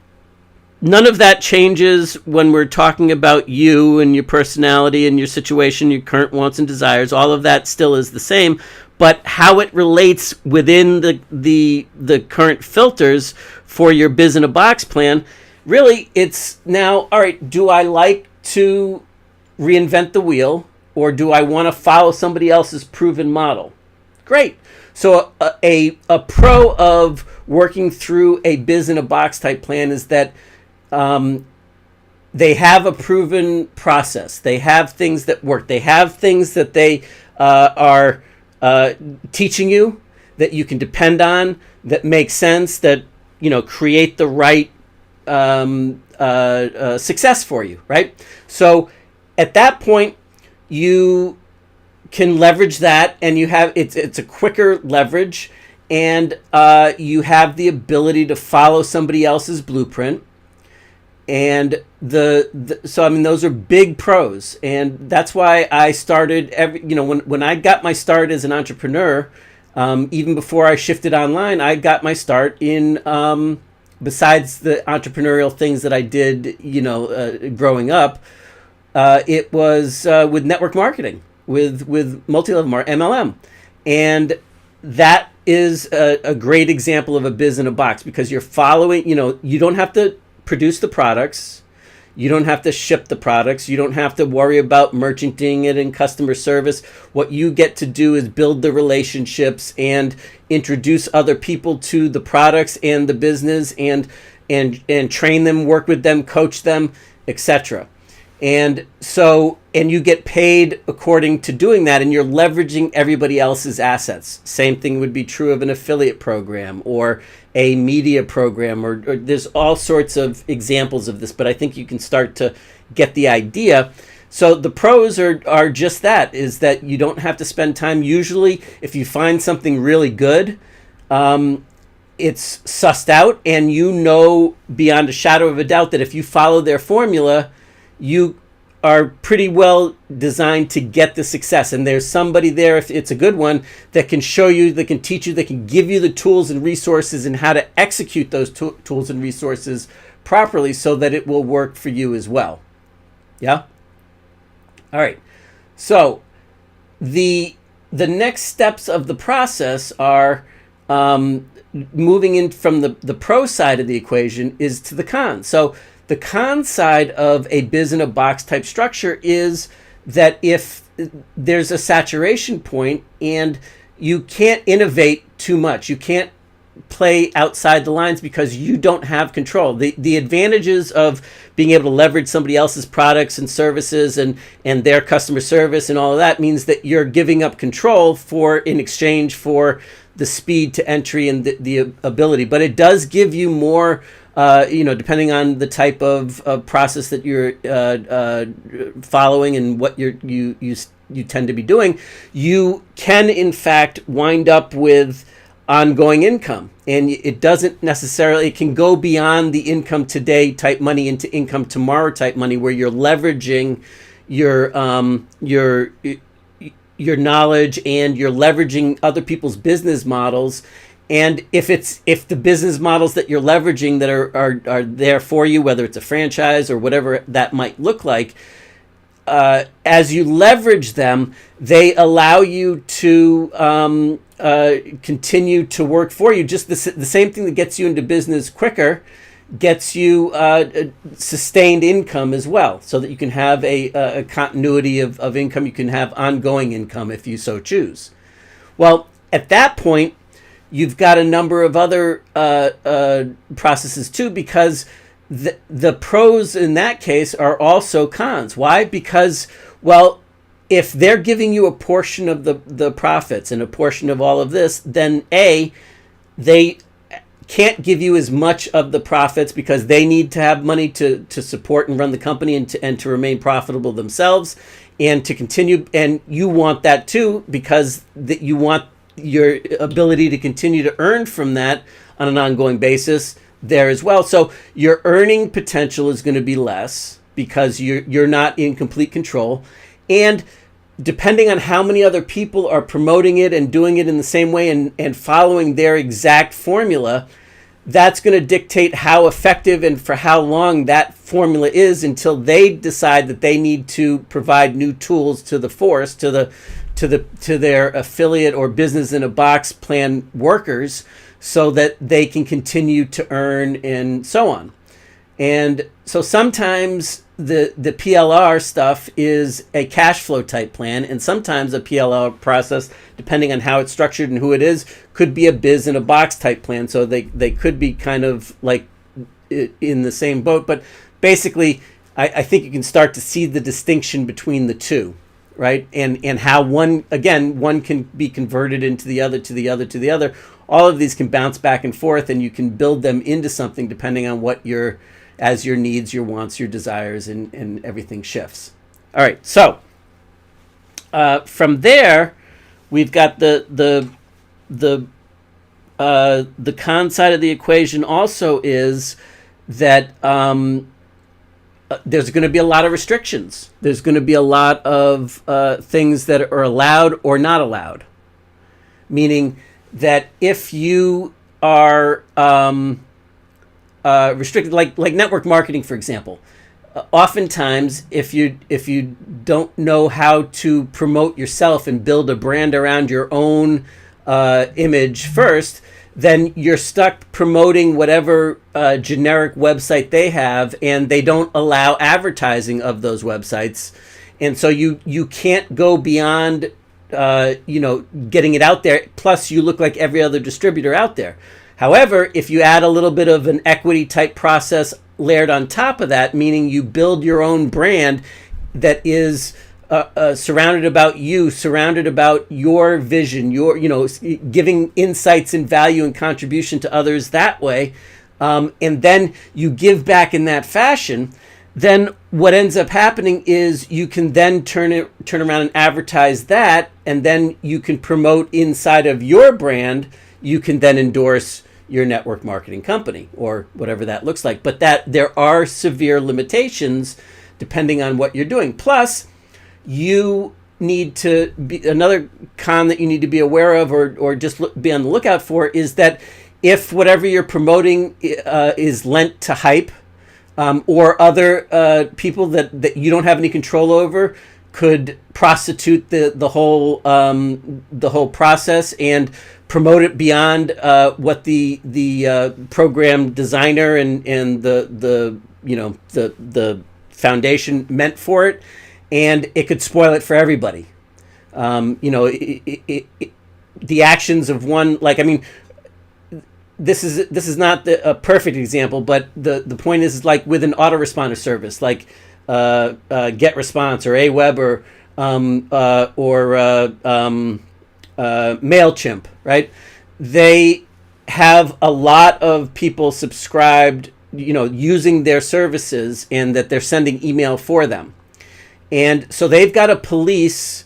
[SPEAKER 1] none of that changes when we're talking about you and your personality and your situation, your current wants and desires. All of that still is the same, but how it relates within the current filters for your biz in a box plan, really, it's now, all right, do I like to reinvent the wheel, or do I want to follow somebody else's proven model? Great. So a pro of working through a biz in a box type plan is that they have a proven process. They have things that work. They have things that they are teaching you that you can depend on, that make sense, that create the right success for you, right? So at that point, you can leverage that, and you have it's a quicker leverage, and you have the ability to follow somebody else's blueprint. And so I mean, those are big pros, and that's why I started when I got my start as an entrepreneur, even before I shifted online, I got my start in besides the entrepreneurial things that I did, growing up. It was with network marketing, with multi-level MLM, and that is a great example of a biz in a box, because you're following, you don't have to produce the products. You don't have to ship the products. You don't have to worry about merchanting it and customer service. What you get to do is build the relationships and introduce other people to the products and the business, and train them, work with them, coach them, etc. And you get paid according to doing that, and you're leveraging everybody else's assets. Same thing would be true of an affiliate program or a media program, or there's all sorts of examples of this, but I think you can start to get the idea. So the pros are just that, is that you don't have to spend time. Usually, if you find something really good, it's sussed out, and beyond a shadow of a doubt that if you follow their formula, you are pretty well designed to get the success. And there's somebody there, if it's a good one, that can show you, that can teach you, that can give you the tools and resources and how to execute those tools and resources properly so that it will work for you as well. Yeah? All right. So the next steps of the process are moving in from the pro side of the equation is to the con. So the con side of a biz in a box type structure is that if there's a saturation point and you can't innovate too much, you can't play outside the lines because you don't have control. The advantages of being able to leverage somebody else's products and services and their customer service and all of that means that you're giving up control in exchange for the speed to entry and the ability. But it does give you more, depending on the type of process that you're following and what you tend to be doing, you can in fact wind up with ongoing income. And it doesn't necessarily, it can go beyond the income today type money into income tomorrow type money, where you're leveraging your knowledge and you're leveraging other people's business models. And if the business models that you're leveraging that are there for you, whether it's a franchise or whatever that might look like, as you leverage them, they allow you to continue to work for you. Just the same thing that gets you into business quicker gets you sustained income as well, so that you can have a continuity of income. You can have ongoing income if you so choose. Well, at that point, you've got a number of other processes too, because the pros in that case are also cons. Why? Because, well, if they're giving you a portion of the profits and a portion of all of this, then they can't give you as much of the profits because they need to have money to support and run the company and to remain profitable themselves and to continue. And you want that too, because you want your ability to continue to earn from that on an ongoing basis there as well. So your earning potential is going to be less because you're not in complete control. And depending on how many other people are promoting it and doing it in the same way and following their exact formula, that's going to dictate how effective and for how long that formula is until they decide that they need to provide new tools to the force, to their affiliate or business in a box plan workers, so that they can continue to earn and so on. And so sometimes the PLR stuff is a cash flow type plan, and sometimes a PLR process, depending on how it's structured and who it is, could be a biz in a box type plan. So they could be kind of like in the same boat. But basically, I think you can start to see the distinction between the two, right? And how one can be converted into the other, to the other, to the other. All of these can bounce back and forth, and you can build them into something depending on what as your needs, your wants, your desires, and everything shifts. All right, so from there, we've got the con side of the equation. Also, is that there's going to be a lot of restrictions. There's going to be a lot of things that are allowed or not allowed. Meaning that if you are restricted, like network marketing, for example, oftentimes if you don't know how to promote yourself and build a brand around your own image first, then you're stuck promoting whatever generic website they have, and they don't allow advertising of those websites. And so you can't go beyond, getting it out there. Plus, you look like every other distributor out there. However, if you add a little bit of an equity type process layered on top of that, meaning you build your own brand that is surrounded about you, surrounded about your vision, giving insights and value and contribution to others that way, and then you give back in that fashion, then what ends up happening is you can then turn around and advertise that, and then you can promote inside of your brand. You can then endorse your network marketing company or whatever that looks like. But that there are severe limitations depending on what you're doing. Plus, you need to be, another con that you need to be aware of or just be on the lookout for is that if whatever you're promoting is lent to hype, or other people that you don't have any control over could prostitute the whole process and promote it beyond what the program designer and the foundation meant for it, and it could spoil it for everybody. The actions of one, this is not a perfect example, but the point is like with an autoresponder service like GetResponse or Aweber or MailChimp, right? They have a lot of people subscribed, using their services, and that they're sending email for them, and so they've got to police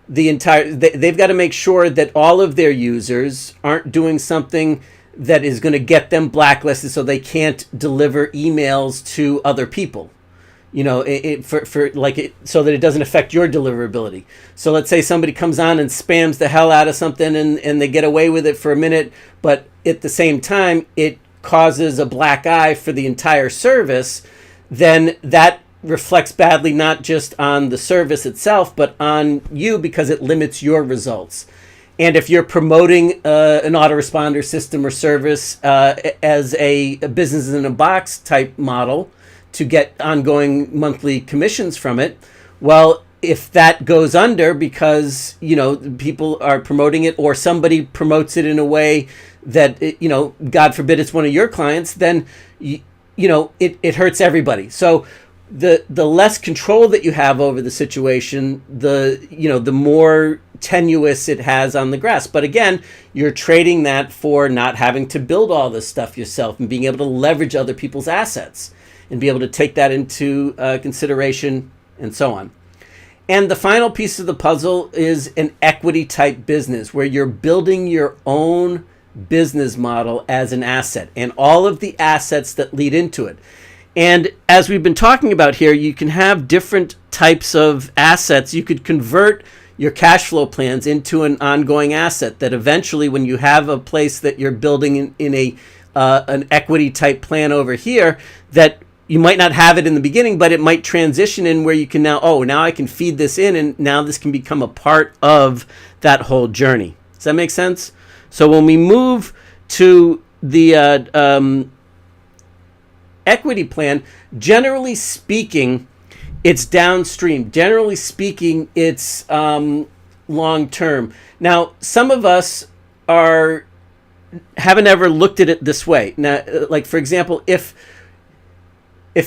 [SPEAKER 1] the entire. They've got to make sure that all of their users aren't doing something that is going to get them blacklisted so they can't deliver emails to other people, so that it doesn't affect your deliverability. So let's say somebody comes on and spams the hell out of something and they get away with it for a minute, but at the same time, it causes a black eye for the entire service, then that reflects badly not just on the service itself, but on you because it limits your results. And if you're promoting an autoresponder system or service as a business in a box type model to get ongoing monthly commissions from it, well, if that goes under because, people are promoting it or somebody promotes it in a way that, God forbid it's one of your clients, then, it hurts everybody. So the less control that you have over the situation, the more tenuous it has on the grass. But again, you're trading that for not having to build all this stuff yourself and being able to leverage other people's assets and be able to take that into consideration and so on. And the final piece of the puzzle is an equity type business where you're building your own business model as an asset and all of the assets that lead into it. And as we've been talking about here, you can have different types of assets. You could convert your cash flow plans into an ongoing asset that eventually, when you have a place that you're building in an equity type plan over here, that you might not have it in the beginning, but it might transition in where you can now I can feed this in, and now this can become a part of that whole journey. Does that make sense? So when we move to the equity plan, generally speaking, it's downstream. Generally speaking, it's long term. Now, some of us haven't ever looked at it this way. Now, like for example, if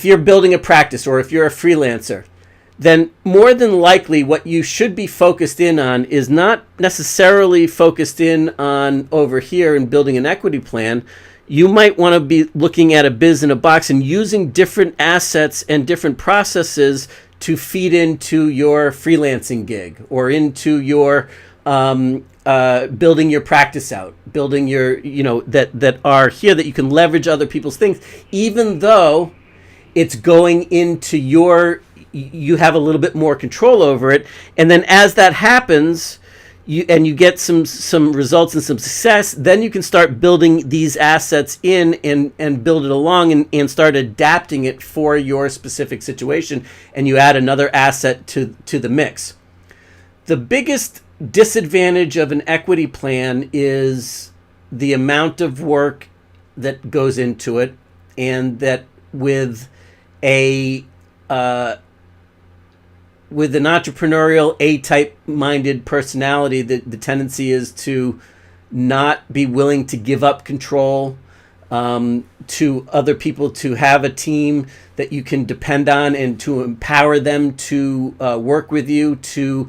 [SPEAKER 1] you're building a practice or if you're a freelancer, then more than likely what you should be focused in on is not necessarily focused in on over here and building an equity plan. You might want to be looking at a biz in a box and using different assets and different processes to feed into your freelancing gig or into your building your practice out, building your, that are here that you can leverage other people's things, even though it's going into you have a little bit more control over it. And then as that happens, you get some results and some success, then you can start building these assets in and build it along and start adapting it for your specific situation, and you add another asset to the mix. The biggest disadvantage of an equity plan is the amount of work that goes into it, and that with a with an entrepreneurial A-type minded personality, the tendency is to not be willing to give up control to other people, to have a team that you can depend on, and to empower them to work with you to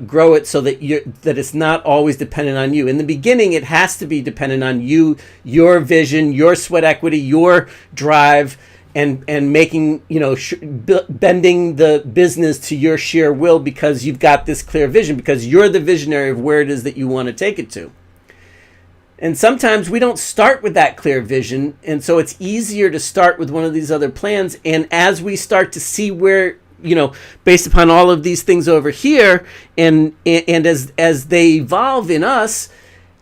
[SPEAKER 1] grow it, so that that it's not always dependent on you. In the beginning, it has to be dependent on you, your vision, your sweat equity, your drive, and making, bending the business to your sheer will, because you've got this clear vision, because you're the visionary of where it is that you want to take it to. And sometimes we don't start with that clear vision, and so it's easier to start with one of these other plans. And as we start to see where, based upon all of these things over here, and as they evolve in us,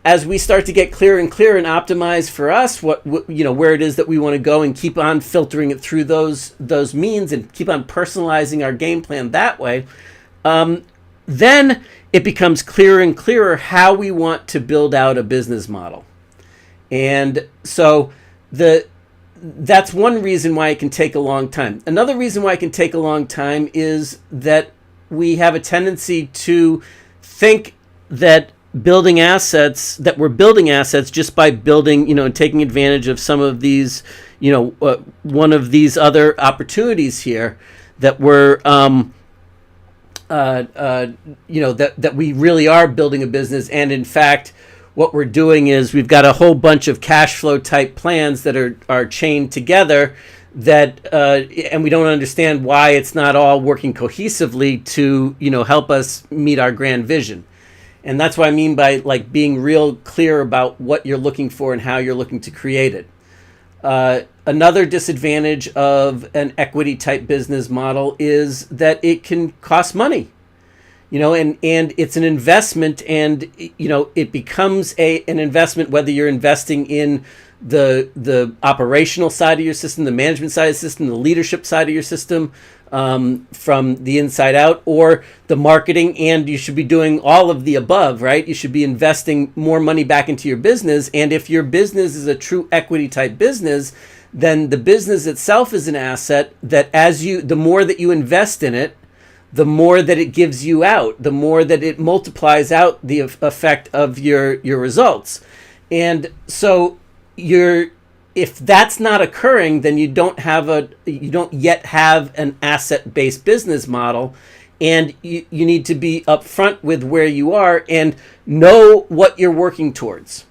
[SPEAKER 1] as we start to get clearer and clearer and optimize for us what where it is that we want to go, and keep on filtering it through those means, and keep on personalizing our game plan that way, then it becomes clearer and clearer how we want to build out a business model. And so that's one reason why it can take a long time. Another reason why it can take a long time is that we have a tendency to think that we're building assets just by building, and taking advantage of some of these, one of these other opportunities here, that we're, that we really are building a business. And in fact, what we're doing is we've got a whole bunch of cash flow type plans that are chained together, that and we don't understand why it's not all working cohesively to help us meet our grand vision. And that's what I mean by being real clear about what you're looking for and how you're looking to create it. Another disadvantage of an equity type business model is that it can cost money, and it's an investment, and it becomes an investment whether you're investing in the operational side of your system, the management side of the system, the leadership side of your system, from the inside out, or the marketing. And you should be doing all of the above, right? You should be investing more money back into your business. And if your business is a true equity type business, then the business itself is an asset that the more that you invest in it, the more that it gives you out, the more that it multiplies out the effect of your results. And so if that's not occurring, then you don't yet have an asset-based business model, and you need to be upfront with where you are and know what you're working towards.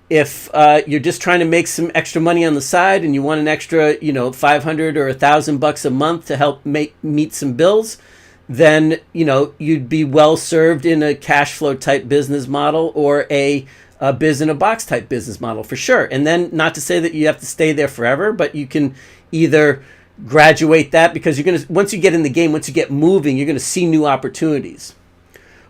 [SPEAKER 1] If you're just trying to make some extra money on the side, and you want an extra, $500 or $1,000 a month to help meet some bills, then you'd be well served in a cash flow type business model, or a biz in a box type business model, for sure. And then, not to say that you have to stay there forever, but you can either graduate that, because once you get in the game, once you get moving, you're going to see new opportunities.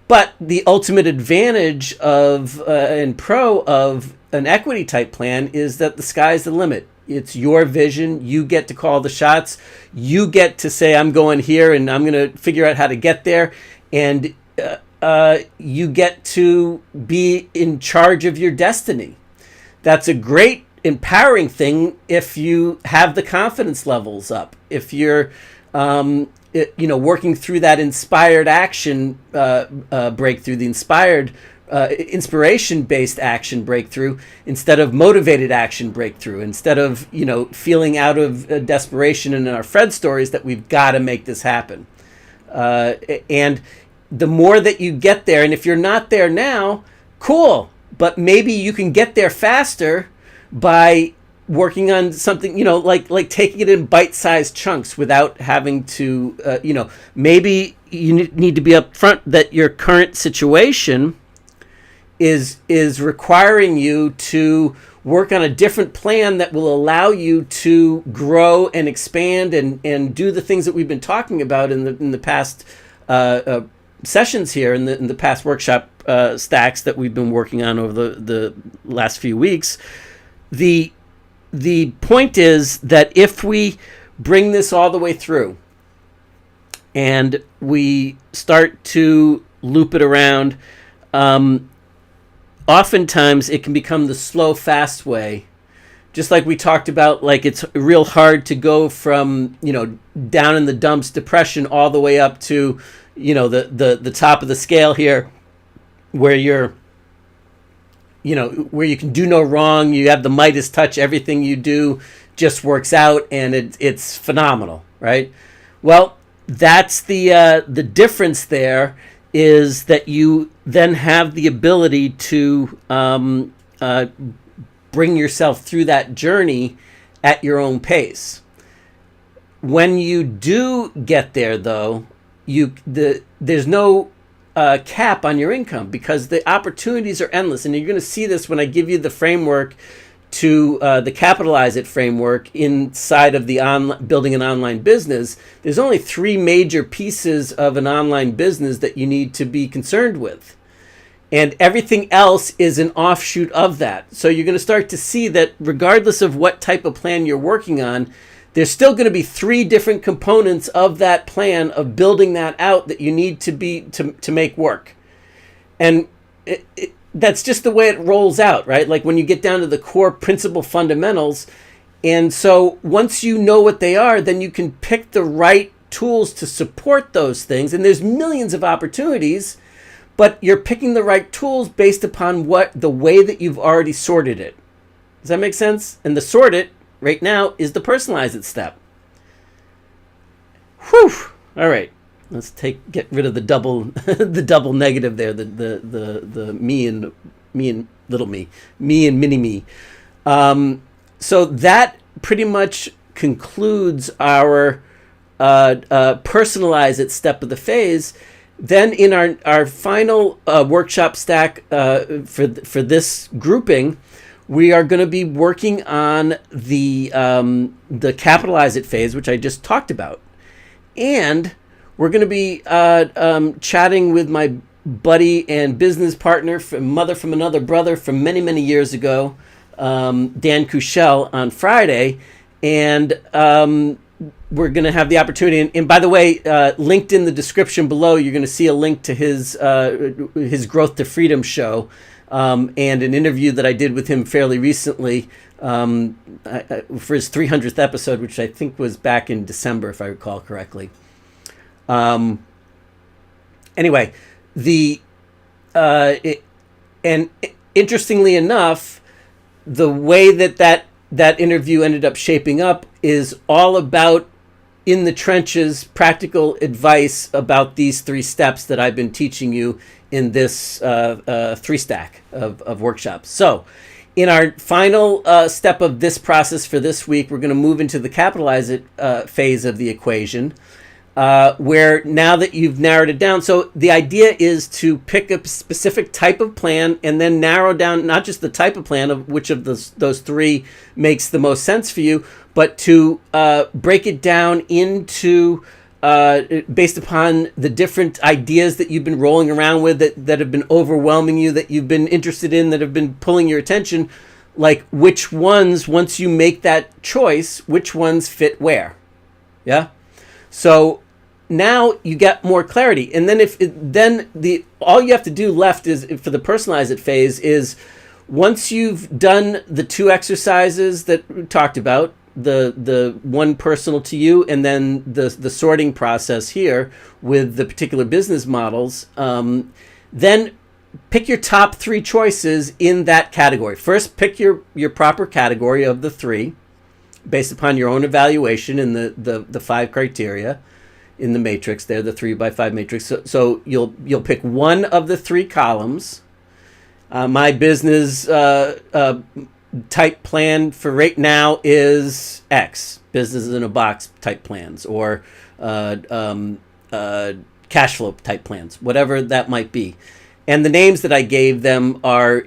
[SPEAKER 1] But the ultimate advantage and pro of an equity type plan is that the sky's the limit. It's your vision. You get to call the shots. You get to say, I'm going here, and I'm going to figure out how to get there. And you get to be in charge of your destiny. That's a great empowering thing if you have the confidence levels up. If you're working through that inspired action breakthrough, the inspiration-based action breakthrough, instead of motivated action breakthrough, instead of feeling out of desperation in our Fred stories that we've got to make this happen. And the more that you get there, and if you're not there now, cool, but maybe you can get there faster by working on something, like taking it in bite-sized chunks without having to, maybe you need to be upfront that your current situation is requiring you to work on a different plan that will allow you to grow and expand and do the things that we've been talking about in the past sessions here, in the past workshop stacks that we've been working on over the last few weeks. The point is that if we bring this all the way through, and we start to loop it around. Oftentimes it can become the slow, fast way. Just like we talked about, like it's real hard to go from, down in the dumps, depression, all the way up to, the top of the scale here, where you're, where you can do no wrong. You have the Midas touch. Everything you do just works out, and it's phenomenal, right? Well, that's the difference there, is that you then have the ability to bring yourself through that journey at your own pace. When you do get there, though, there's no cap on your income, because the opportunities are endless. And you're going to see this when I give you the framework to the Capitalize It framework inside of the building an online business. There's only 3 major pieces of an online business that you need to be concerned with. And everything else is an offshoot of that. So you're going to start to see that regardless of what type of plan you're working on, there's still going to be 3 different components of that plan, of building that out, that you need to make work. And that's just the way it rolls out, right? Like when you get down to the core principle fundamentals. And so once you know what they are, then you can pick the right tools to support those things. And there's millions of opportunities, but you're picking the right tools based upon the way that you've already sorted it. Does that make sense? And the sort it right now is the personalize it step. Whew. All right. Let's get rid of the double the double negative there. The me and little me and mini me. So that pretty much concludes our personalize it step of the phase. Then in our final workshop stack for this grouping, we are going to be working on the Capitalize It phase, which I just talked about. And we're going to be chatting with my buddy and business partner, mother from another brother from many, many years ago, Dan Kushel, on Friday. And we're going to have the opportunity. And by the way, linked in the description below, you're going to see a link to his Growth to Freedom show, and an interview that I did with him fairly recently for his 300th episode, which I think was back in December, if I recall correctly. Anyway, and interestingly enough, the way that interview ended up shaping up is all about in the trenches, practical advice about these 3 steps that I've been teaching you in this 3-stack of workshops. So in our final step of this process for this week, we're going to move into the Capitalize It phase of the equation, where now that you've narrowed it down, so the idea is to pick a specific type of plan and then narrow down not just the type of plan of which of those 3 makes the most sense for you, but to break it down into based upon the different ideas that you've been rolling around with that have been overwhelming you, that you've been interested in, that have been pulling your attention, like which ones, once you make that choice, which ones fit where. Yeah? So now you get more clarity. And then all you have to do left is, for the personalize it phase, is once you've done the 2 exercises that we talked about, the one personal to you, and then the sorting process here with the particular business models, then pick your top 3 choices in that category. First, pick your proper category of the 3 based upon your own evaluation and the 5 criteria in the matrix there, the 3x5 matrix. So you'll pick one of the 3 columns. My business type plan for right now is X, business in a box type plans, or cash flow type plans, whatever that might be. And the names that I gave them are,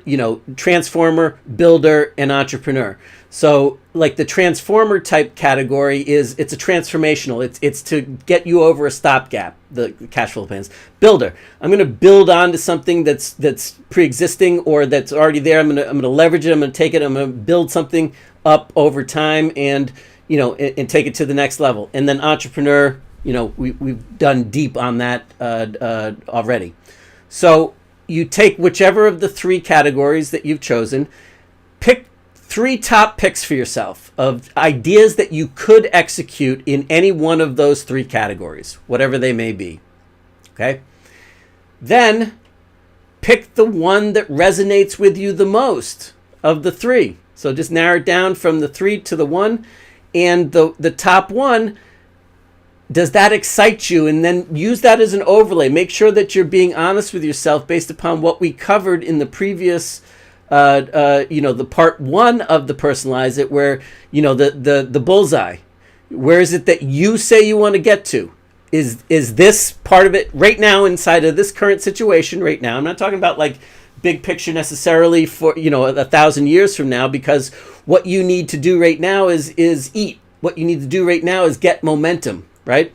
[SPEAKER 1] transformer, builder, and entrepreneur. So like the transformer type category it's a transformational. It's to get you over a stopgap, the cash flow plans. Builder, I'm going to build onto something that's pre-existing or that's already there. I'm going to leverage it. I'm going to take it. I'm going to build something up over time and take it to the next level. And then entrepreneur, we've done deep on that already. So you take whichever of the 3 categories that you've chosen, pick 3 top picks for yourself of ideas that you could execute in any one of those 3 categories, whatever they may be. Okay? Then pick the one that resonates with you the most of the 3. So just narrow it down from the 3 to the 1. And the top one, does that excite you? And then use that as an overlay. Make sure that you're being honest with yourself based upon what we covered in the previous, the part 1 of the Personalize It, where, the bullseye. Where is it that you say you want to get to? Is this part of it right now inside of this current situation right now? I'm not talking about like big picture necessarily for 1,000 years from now, because what you need to do right now is eat. What you need to do right now is get momentum, right?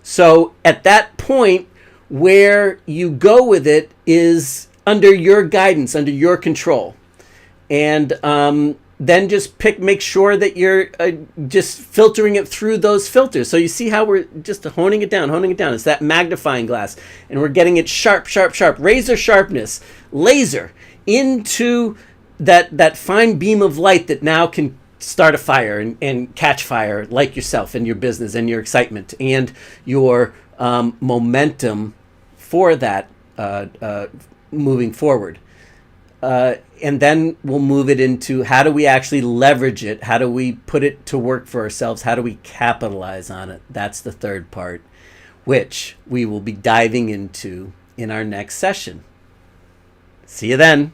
[SPEAKER 1] So at that point, where you go with it is under your guidance, under your control, and then just make sure that you're just filtering it through those filters. So you see how we're just honing it down. It's that magnifying glass, and we're getting it sharp, razor sharpness, laser into that fine beam of light that now can start a fire and catch fire, like yourself and your business and your excitement and your momentum for that moving forward. And then we'll move it into, how do we actually leverage it? How do we put it to work for ourselves? How do we capitalize on it? That's the third part, which we will be diving into in our next session. See you then.